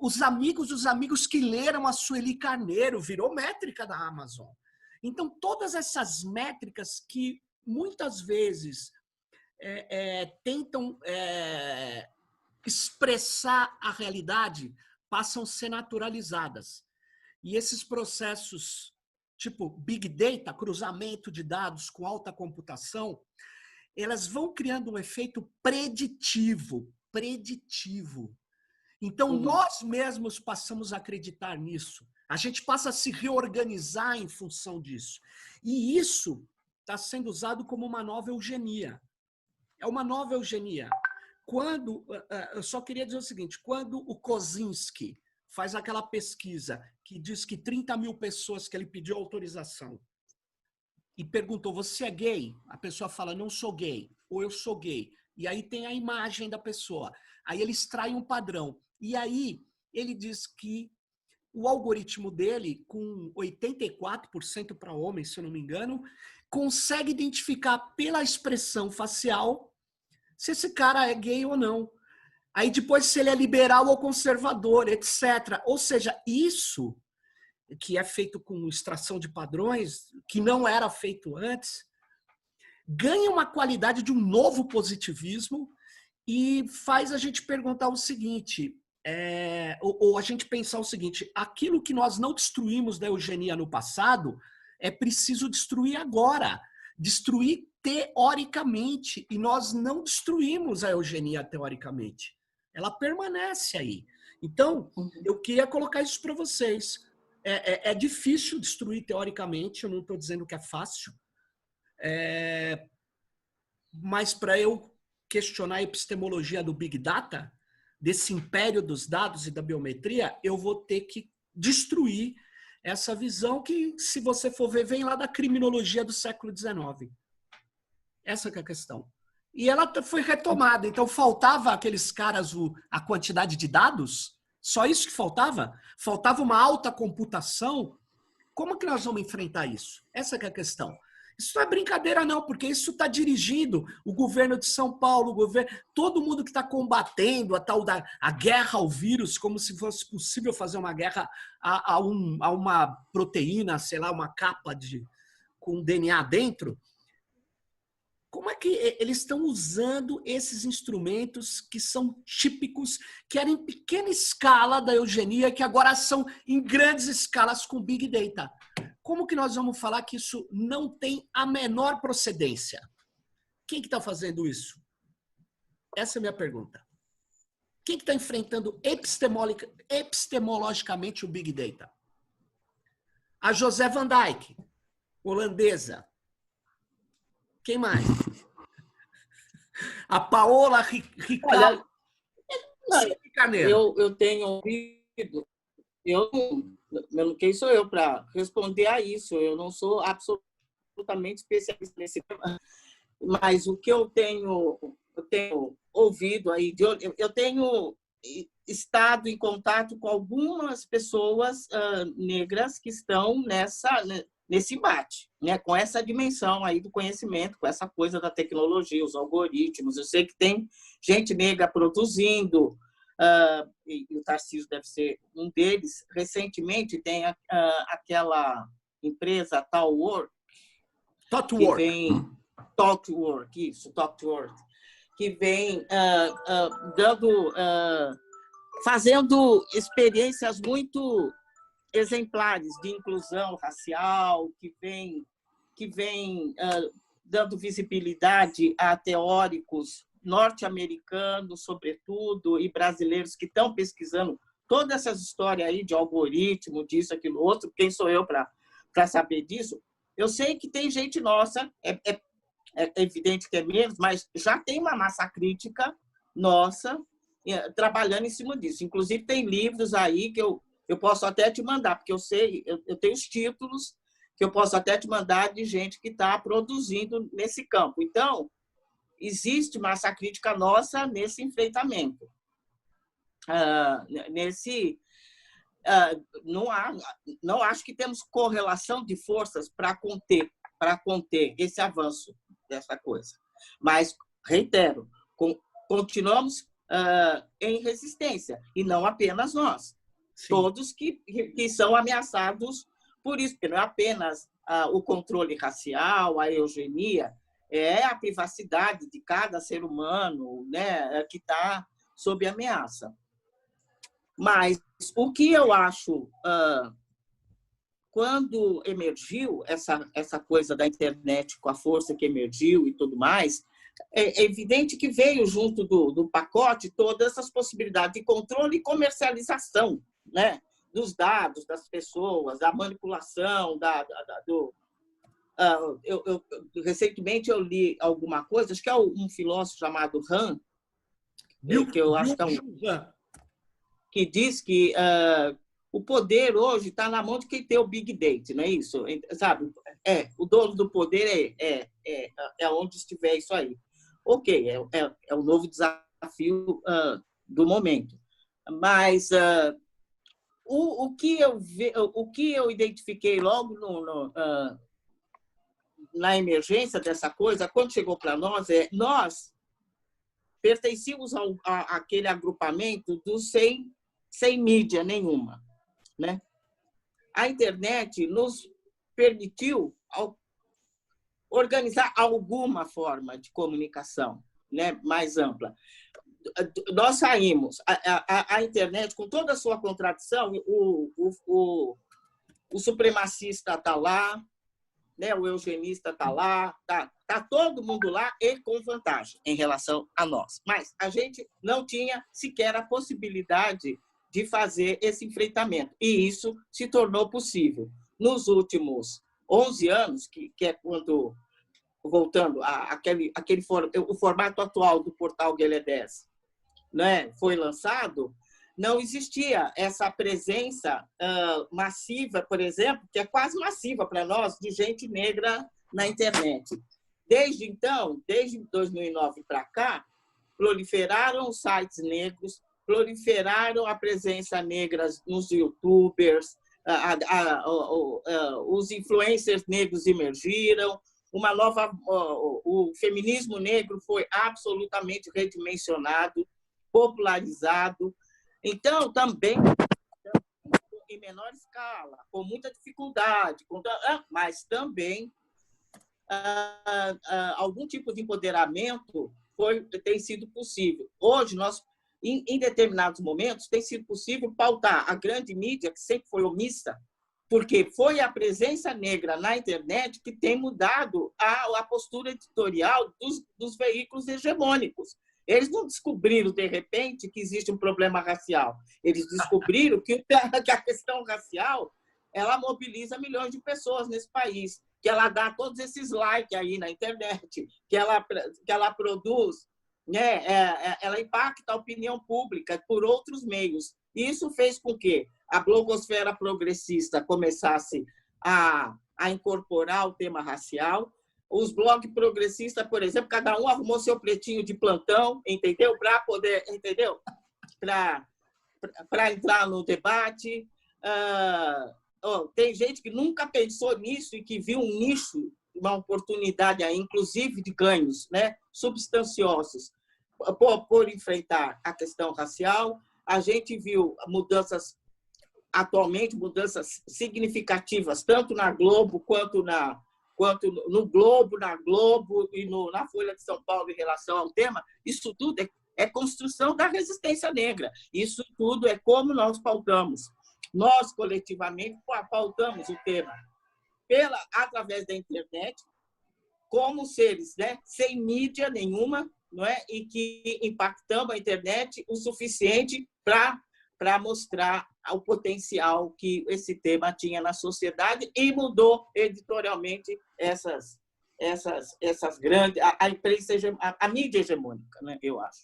Os amigos que leram a Sueli Carneiro, virou métrica da Amazon. Então, todas essas métricas que muitas vezes tentam expressar a realidade passam a ser naturalizadas. E esses processos, tipo Big Data, cruzamento de dados com alta computação, elas vão criando um efeito preditivo. Então, nós mesmos passamos a acreditar nisso. A gente passa a se reorganizar em função disso. E isso está sendo usado como uma nova eugenia. É uma nova eugenia. Eu só queria dizer o seguinte, quando o Kozinski faz aquela pesquisa que diz que 30 mil pessoas que ele pediu autorização e perguntou, você é gay? A pessoa fala, não sou gay, ou eu sou gay. E aí tem a imagem da pessoa. Aí ele extrai um padrão. E aí ele diz que o algoritmo dele, com 84% para homens, se eu não me engano, consegue identificar pela expressão facial se esse cara é gay ou não. Aí depois se ele é liberal ou conservador, etc. Ou seja, isso que é feito com extração de padrões, que não era feito antes, ganha uma qualidade de um novo positivismo e faz a gente perguntar o seguinte, ou a gente pensar o seguinte, aquilo que nós não destruímos da eugenia no passado, é preciso destruir agora. Destruir teoricamente. E nós não destruímos a eugenia teoricamente. Ela permanece aí. Então, eu queria colocar isso para vocês. É difícil destruir teoricamente, eu não estou dizendo que é fácil. Mas para eu questionar a epistemologia do Big Data, desse império dos dados e da biometria, eu vou ter que destruir essa visão que, se você for ver, vem lá da criminologia do século XIX. Essa que é a questão. E ela foi retomada. Então, faltava aqueles caras a quantidade de dados? Só isso que faltava? Faltava uma alta computação? Como que nós vamos enfrentar isso? Essa que é a questão. Isso não é brincadeira, não, porque isso está dirigindo o governo de São Paulo, todo mundo que está combatendo a guerra ao vírus, como se fosse possível fazer uma guerra a uma proteína, sei lá, uma capa com DNA dentro. Como é que eles estão usando esses instrumentos que são típicos, que eram em pequena escala da eugenia, que agora são em grandes escalas com Big Data? Como que nós vamos falar que isso não tem a menor procedência? Quem que está fazendo isso? Essa é a minha pergunta. Quem que está enfrentando epistemologicamente o Big Data? A José Van Dijk, holandesa. Quem mais? A Paola Ricardo. Eu tenho ouvido... Quem sou eu para responder a isso? Eu não sou absolutamente especialista nesse tema, mas o que eu tenho ouvido aí, eu tenho estado em contato com algumas pessoas negras que estão nesse embate, né? Com essa dimensão aí do conhecimento, com essa coisa da tecnologia, os algoritmos. Eu sei que tem gente negra produzindo, e o Tarcísio deve ser um deles. Recentemente tem aquela empresa Talkwork, que vem fazendo experiências muito exemplares de inclusão racial, que vem dando visibilidade a teóricos norte-americanos, sobretudo, e brasileiros que estão pesquisando todas essas histórias aí de algoritmo, disso, aquilo, outro. Quem sou eu para saber disso? Eu sei que tem gente nossa, é evidente que é menos, mas já tem uma massa crítica nossa trabalhando em cima disso. Inclusive, tem livros aí que eu posso até te mandar, porque eu sei, eu tenho os títulos que eu posso até te mandar de gente que está produzindo nesse campo. Então, existe massa crítica nossa nesse enfrentamento. Não acho que temos correlação de forças para conter esse avanço dessa coisa. Mas, reitero, continuamos em resistência, e não apenas nós. Sim. Todos que são ameaçados por isso, porque não é apenas o controle racial, a eugenia, é a privacidade de cada ser humano, né, que está sob ameaça. Mas o que eu acho, quando emergiu essa coisa da internet com a força que emergiu e tudo mais, é evidente que veio junto do pacote todas essas possibilidades de controle e comercialização, né, dos dados das pessoas, da manipulação, recentemente eu li alguma coisa, acho que é um filósofo chamado Han, que eu acho que diz que o poder hoje está na mão de quem tem o Big Data, não é isso? Sabe? O dono do poder é onde estiver isso aí. Ok, é o novo desafio do momento. Mas o que eu identifiquei logo na emergência dessa coisa, quando chegou para nós, nós pertencíamos àquele agrupamento dos sem mídia nenhuma, né? A internet nos permitiu organizar alguma forma de comunicação, né, mais ampla. Nós saímos, a internet, com toda a sua contradição, o supremacista está lá, né, o eugenista está lá, tá todo mundo lá e com vantagem em relação a nós. Mas a gente não tinha sequer a possibilidade de fazer esse enfrentamento. E isso se tornou possível. Nos últimos 11 anos, que é quando, voltando o formato atual do portal Guelé 10, né, foi lançado, não existia essa presença massiva, por exemplo, que é quase massiva para nós, de gente negra na internet. Desde então, desde 2009 para cá, proliferaram os sites negros, proliferaram a presença negra nos youtubers, os influencers negros emergiram, o feminismo negro foi absolutamente redimensionado, popularizado. Então, também, em menor escala, com muita dificuldade, mas também algum tipo de empoderamento tem sido possível. Hoje, nós, em determinados momentos, tem sido possível pautar a grande mídia, que sempre foi omissa, porque foi a presença negra na internet que tem mudado a postura editorial dos veículos hegemônicos. Eles não descobriram, de repente, que existe um problema racial. Eles descobriram que a questão racial ela mobiliza milhões de pessoas nesse país, que ela dá todos esses likes aí na internet, que ela produz, né, ela impacta a opinião pública por outros meios. Isso fez com que a blogosfera progressista começasse a incorporar o tema racial. Os blogs progressistas, por exemplo, cada um arrumou seu pretinho de plantão, entendeu? Para poder, entendeu? Para entrar no debate. Tem gente que nunca pensou nisso e que viu um nicho, uma oportunidade aí, inclusive de ganhos, né, substanciosos, por enfrentar a questão racial. A gente viu atualmente mudanças significativas, tanto na Globo quanto no Globo, na Globo e na Folha de São Paulo em relação ao tema. Isso tudo é construção da resistência negra. Isso tudo é como nós pautamos. Nós, coletivamente, pautamos o tema através da internet, como seres, né, sem mídia nenhuma, não é? E que impactamos a internet o suficiente para mostrar o potencial que esse tema tinha na sociedade e mudou editorialmente essas grandes, a imprensa, a mídia hegemônica, né, eu acho.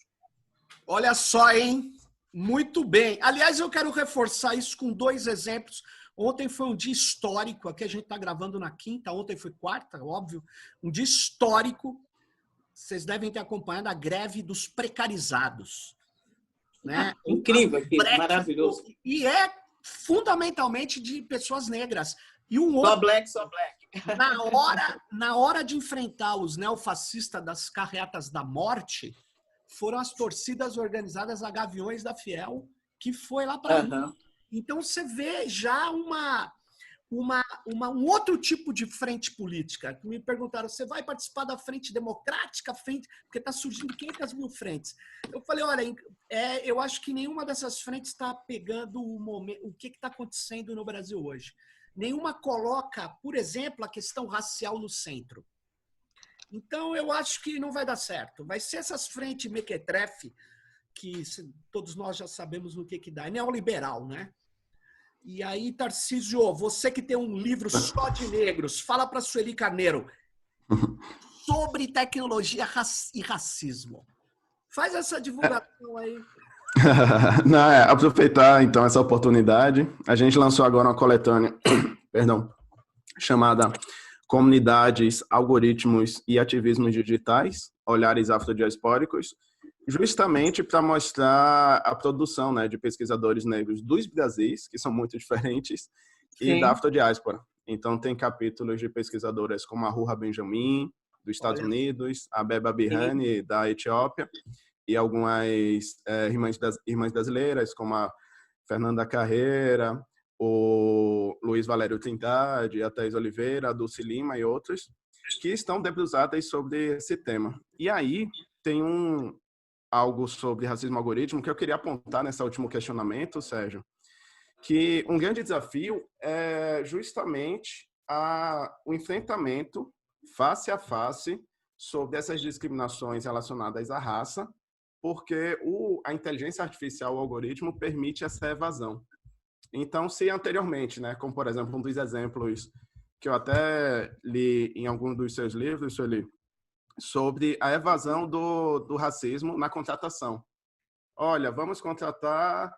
Olha só, hein? Muito bem. Aliás, eu quero reforçar isso com 2 exemplos. Ontem foi um dia histórico, aqui a gente está gravando na quinta, ontem foi quarta, óbvio, um dia histórico. vocês devem ter acompanhado a greve dos precarizados. Né? Incrível, maravilhoso. E é fundamentalmente de pessoas negras. E um Só outro, black, só black. na hora de enfrentar os neofascistas das carreatas da morte, foram as torcidas organizadas a Gaviões da Fiel, que foi lá para Uhum. Então você vê já um outro tipo de frente política. Me perguntaram, você vai participar da frente democrática? Porque está surgindo 500 mil frentes. Eu falei, olha, eu acho que nenhuma dessas frentes está pegando o que está acontecendo no Brasil hoje. Nenhuma coloca, por exemplo, a questão racial no centro. Então, eu acho que não vai dar certo. Vai ser essas frentes mequetrefe, que todos nós já sabemos no que dá. É neoliberal, né? E aí, Tarcísio, você que tem um livro só de negros, fala para a Sueli Carneiro sobre tecnologia e racismo. Faz essa divulgação aí. Não, aproveitar então essa oportunidade. A gente lançou agora uma coletânea, perdão, chamada Comunidades, Algoritmos e Ativismos Digitais, Olhares Afrodiaspóricos, justamente para mostrar a produção, né, de pesquisadores negros dos Brasis, que são muito diferentes, Sim. e da afrodiáspora. Então, tem capítulos de pesquisadoras como a Ruha Benjamin, dos Estados Unidos, a Beba Birhani, da Etiópia, e algumas irmãs brasileiras, como a Fernanda Carreira, o Luiz Valério Trindade, a Thais Oliveira, a Dulce Lima e outros, que estão debruçadas sobre esse tema. E aí, tem algo sobre racismo algoritmo que eu queria apontar nesse último questionamento, Sérgio, que um grande desafio é justamente o enfrentamento face a face sobre essas discriminações relacionadas à raça, porque a inteligência artificial, o algoritmo, permite essa evasão. Então, se anteriormente, né, como por exemplo, um dos exemplos que eu até li em algum dos seus livros, Sueli, sobre a evasão do racismo na contratação. Olha, vamos contratar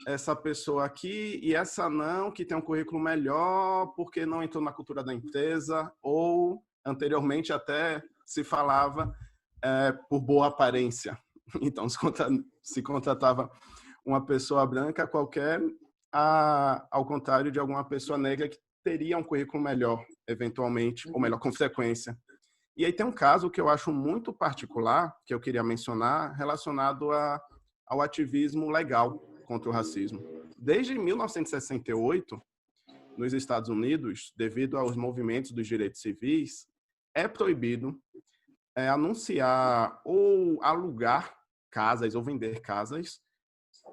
essa pessoa aqui e essa não, que tem um currículo melhor porque não entrou na cultura da empresa, ou anteriormente até se falava por boa aparência. Então, se contratava uma pessoa branca qualquer, ao contrário de alguma pessoa negra que teria um currículo melhor, eventualmente, ou melhor, com frequência. E aí tem um caso que eu acho muito particular, que eu queria mencionar, relacionado ao ativismo legal contra o racismo. Desde 1968, nos Estados Unidos, devido aos movimentos dos direitos civis, é proibido anunciar ou alugar casas ou vender casas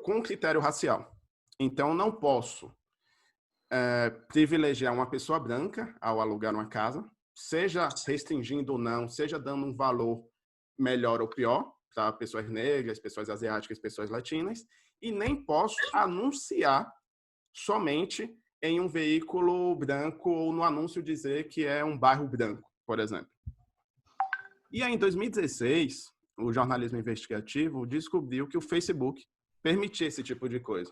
com critério racial. Então, não posso privilegiar uma pessoa branca ao alugar uma casa, seja restringindo ou não, seja dando um valor melhor ou pior para pessoas negras, pessoas asiáticas, pessoas latinas, e nem posso anunciar somente em um veículo branco ou no anúncio dizer que é um bairro branco, por exemplo. E aí, em 2016, o jornalismo investigativo descobriu que o Facebook permitia esse tipo de coisa,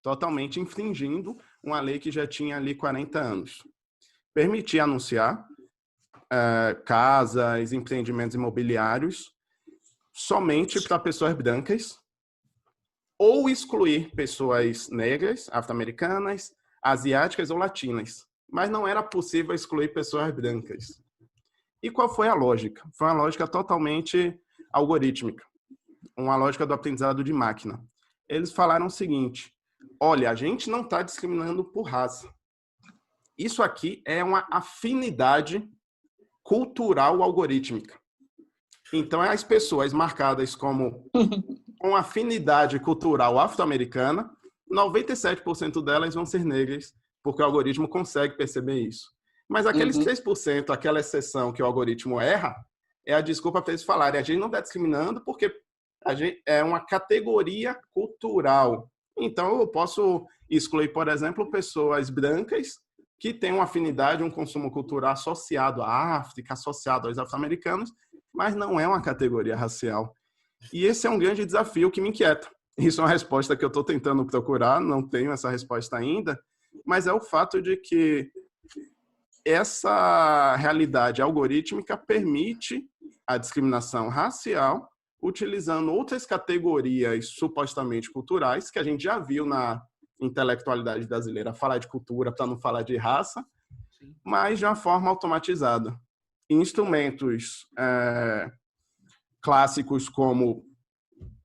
totalmente infringindo uma lei que já tinha ali 40 anos. Permitia anunciar casas, empreendimentos imobiliários somente para pessoas brancas ou excluir pessoas negras, afro-americanas, asiáticas ou latinas. Mas não era possível excluir pessoas brancas. E qual foi a lógica? Foi uma lógica totalmente algorítmica, uma lógica do aprendizado de máquina. Eles falaram o seguinte: olha, a gente não está discriminando por raça. Isso aqui é uma afinidade cultural algorítmica. Então, as pessoas marcadas como com afinidade cultural afro-americana, 97% delas vão ser negras, porque o algoritmo consegue perceber isso. Mas aqueles 3%, aquela exceção que o algoritmo erra, é a desculpa para eles falarem: a gente não está discriminando porque a gente é uma categoria cultural. Então, eu posso excluir, por exemplo, pessoas brancas que têm uma afinidade, um consumo cultural associado à África, associado aos afro-americanos, mas não é uma categoria racial. E esse é um grande desafio que me inquieta. Isso é uma resposta que eu estou tentando procurar, não tenho essa resposta ainda, mas é o fato de que essa realidade algorítmica permite a discriminação racial, utilizando outras categorias supostamente culturais, que a gente já viu na intelectualidade brasileira, falar de cultura para não falar de raça, mas de uma forma automatizada. Instrumentos clássicos como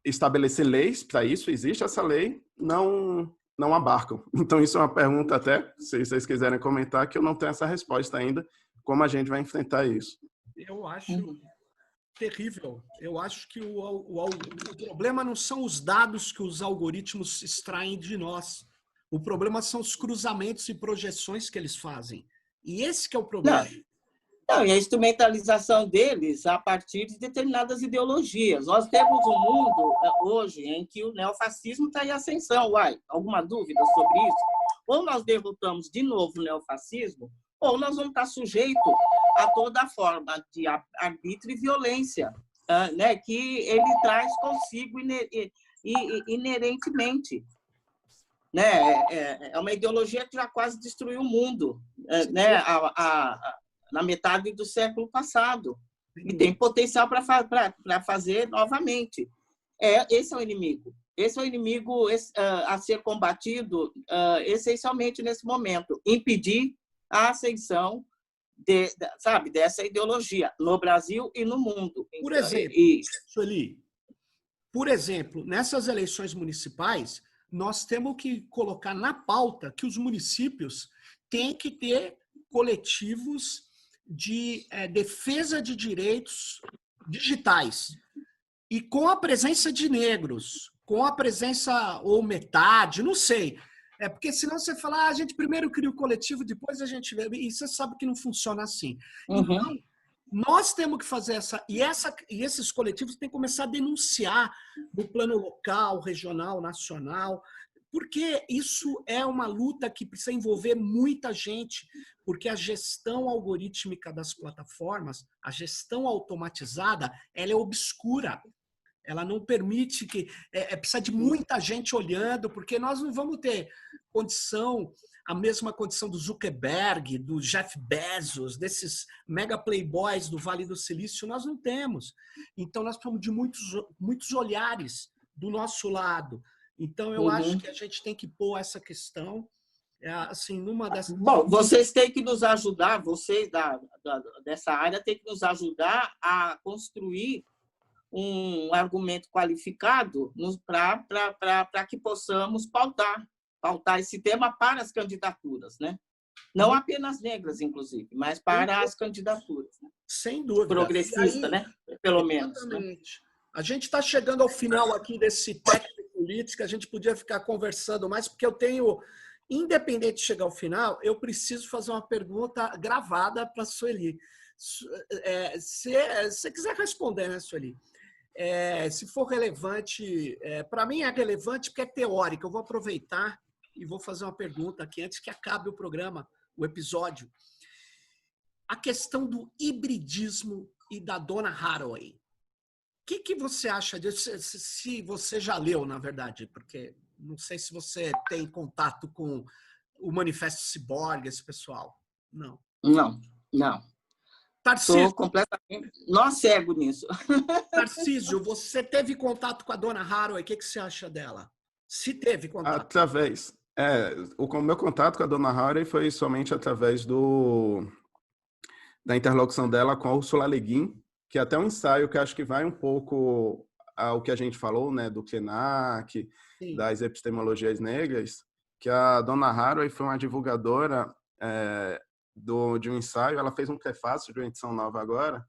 estabelecer leis, para isso existe essa lei, não abarcam. Então, isso é uma pergunta até, se vocês quiserem comentar, que eu não tenho essa resposta ainda, como a gente vai enfrentar isso. Eu acho terrível. Eu acho que o problema não são os dados que os algoritmos extraem de nós. O problema são os cruzamentos e projeções que eles fazem. E esse que é o problema. Não, e a instrumentalização deles a partir de determinadas ideologias. Nós temos um mundo hoje em que o neofascismo está em ascensão. Alguma dúvida sobre isso? Ou nós derrotamos de novo o neofascismo, ou nós vamos estar sujeitos a toda forma de arbítrio e violência, né, que ele traz consigo inerentemente. Né? É uma ideologia que já quase destruiu o mundo, né? Na metade do século passado, e tem potencial para fazer novamente. Esse é o inimigo. Esse é o inimigo a ser combatido essencialmente nesse momento. Impedir a ascensão dessa ideologia no Brasil e no mundo. Por exemplo, Sueli, nessas eleições municipais, nós temos que colocar na pauta que os municípios têm que ter coletivos de defesa de direitos digitais. E com a presença de negros, com a presença, ou metade, não sei. Porque senão você fala, a gente primeiro cria o coletivo, depois a gente vê. E você sabe que não funciona assim. Então, nós temos que fazer e esses coletivos têm que começar a denunciar no plano local, regional, nacional, porque isso é uma luta que precisa envolver muita gente, porque a gestão algorítmica das plataformas, a gestão automatizada, ela é obscura. Ela não permite que... precisa de muita gente olhando, porque nós não vamos ter a mesma condição do Zuckerberg, do Jeff Bezos, desses mega playboys do Vale do Silício, nós não temos. Então, nós precisamos de muitos olhares do nosso lado. Então, eu acho que a gente tem que pôr essa questão assim, numa dessas... Bom, vocês têm que nos ajudar, vocês dessa área têm que nos ajudar a construir um argumento qualificado para que possamos pautar esse tema para as candidaturas, né? Não apenas negras, inclusive, mas para as candidaturas. Né? Sem dúvida. Progressista, né? Pelo menos. Exatamente. Né? A gente está chegando ao final aqui desse técnico política, a gente podia ficar conversando mais, porque eu tenho, independente de chegar ao final, eu preciso fazer uma pergunta gravada para a Sueli. Se você quiser responder, né, Sueli? Se for relevante, para mim é relevante porque é teórico. Eu vou aproveitar e vou fazer uma pergunta aqui antes que acabe o programa, o episódio. A questão do hibridismo e da Donna Haraway. O que você acha disso? Se você já leu, na verdade, porque não sei se você tem contato com o Manifesto Ciborgue, esse pessoal. Não. Não. Tarcísio. Estou completamente cego nisso. Tarcísio, você teve contato com a Donna Haraway? O que você acha dela? Se teve contato. Através. O meu contato com a Donna Haraway foi somente através da interlocução dela com a Ursula Le Guin, que é até um ensaio que acho que vai um pouco ao que a gente falou, né, do KENAC, das epistemologias negras, que a Donna Haraway foi uma divulgadora de um ensaio. Ela fez um prefácio de uma edição nova agora,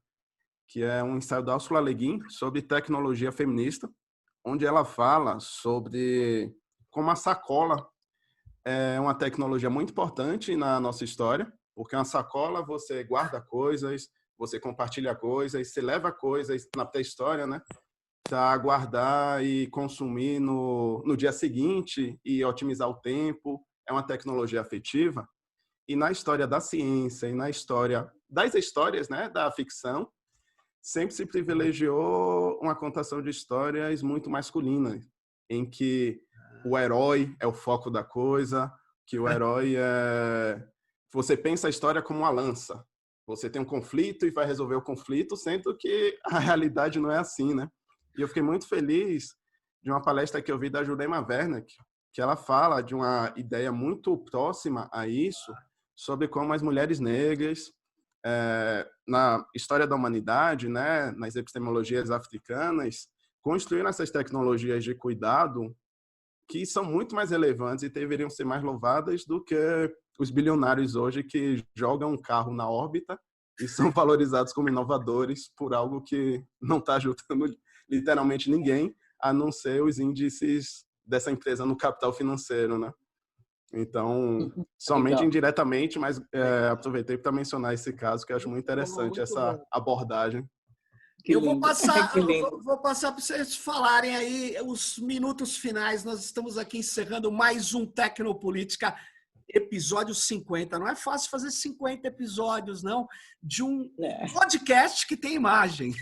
que é um ensaio da Ursula Le Guin sobre tecnologia feminista, onde ela fala sobre como a sacola é uma tecnologia muito importante na nossa história, porque uma sacola você guarda coisas, você compartilha coisas, você leva coisas na pré-história, né, para guardar e consumir no dia seguinte e otimizar o tempo. É uma tecnologia afetiva. E na história da ciência e na história das histórias, né, da ficção, sempre se privilegiou uma contação de histórias muito masculinas, em que o herói é o foco da coisa, que o herói é... Você pensa a história como uma lança. você tem um conflito e vai resolver o conflito, sendo que a realidade não é assim, né? E eu fiquei muito feliz de uma palestra que eu vi da Jurema Werneck, que ela fala de uma ideia muito próxima a isso, sobre como as mulheres negras, na história da humanidade, né, nas epistemologias africanas, construíram essas tecnologias de cuidado que são muito mais relevantes e deveriam ser mais louvadas do que os bilionários hoje que jogam um carro na órbita e são valorizados como inovadores por algo que não está ajudando literalmente ninguém, a não ser os índices dessa empresa no capital financeiro, né? Então, somente indiretamente, mas aproveitei para mencionar esse caso, que eu acho muito interessante essa abordagem. Eu vou passar para vocês falarem aí os minutos finais. Nós estamos aqui encerrando mais um Tecnopolítica, episódio 50. Não é fácil fazer 50 episódios, não, de um podcast que tem imagem.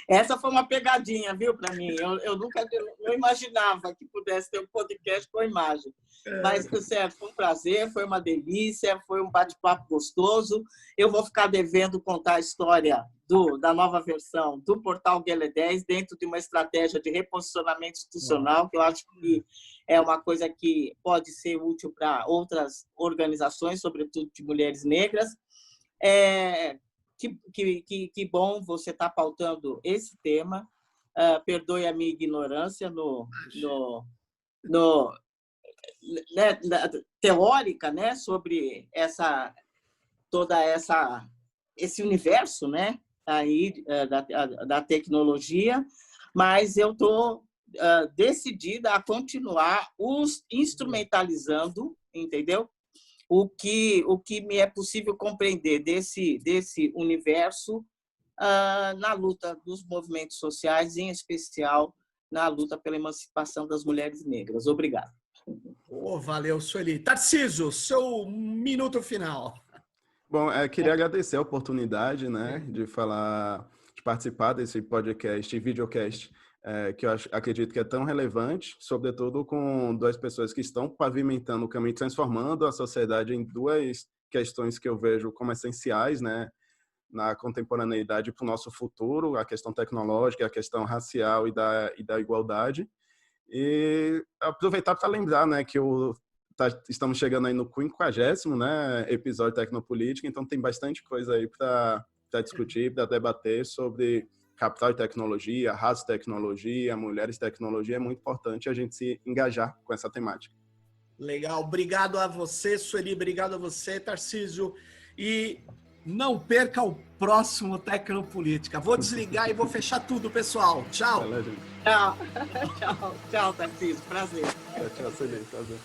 Essa foi uma pegadinha, viu, para mim. Eu nunca não imaginava que pudesse ter um podcast com imagem. Mas, certo, foi um prazer, foi uma delícia, foi um bate-papo gostoso. Eu vou ficar devendo contar a história da nova versão do Portal Guelé 10 dentro de uma estratégia de reposicionamento institucional, que eu acho que é uma coisa que pode ser útil para outras organizações, sobretudo de mulheres negras. Que bom você estar pautando esse tema. Perdoe a minha ignorância teórica, né, sobre esse universo, né, aí da tecnologia, mas eu estou decidida a continuar instrumentalizando, entendeu? O que me é possível compreender desse universo na luta dos movimentos sociais, em especial na luta pela emancipação das mulheres negras. Obrigado. Valeu, Sueli. Tarcísio, seu minuto final. Bom, queria agradecer a oportunidade, né, de participar desse podcast e videocast, que eu acredito que é tão relevante, sobretudo com duas pessoas que estão pavimentando o caminho, transformando a sociedade em duas questões que eu vejo como essenciais, né, na contemporaneidade para o nosso futuro, a questão tecnológica, a questão racial e da igualdade. E aproveitar para lembrar, né, que estamos chegando aí no 50º, né, episódio Tecnopolítica, então tem bastante coisa aí para discutir, para debater sobre capital e tecnologia, raça e tecnologia, mulheres e tecnologia. É muito importante a gente se engajar com essa temática. Legal, obrigado a você, Sueli, obrigado a você, Tarcísio, e não perca o próximo Tecnopolítica. Vou desligar e vou fechar tudo, pessoal. Tchau. Tchau, Tarcísio, prazer. Tchau, Sueli, prazer.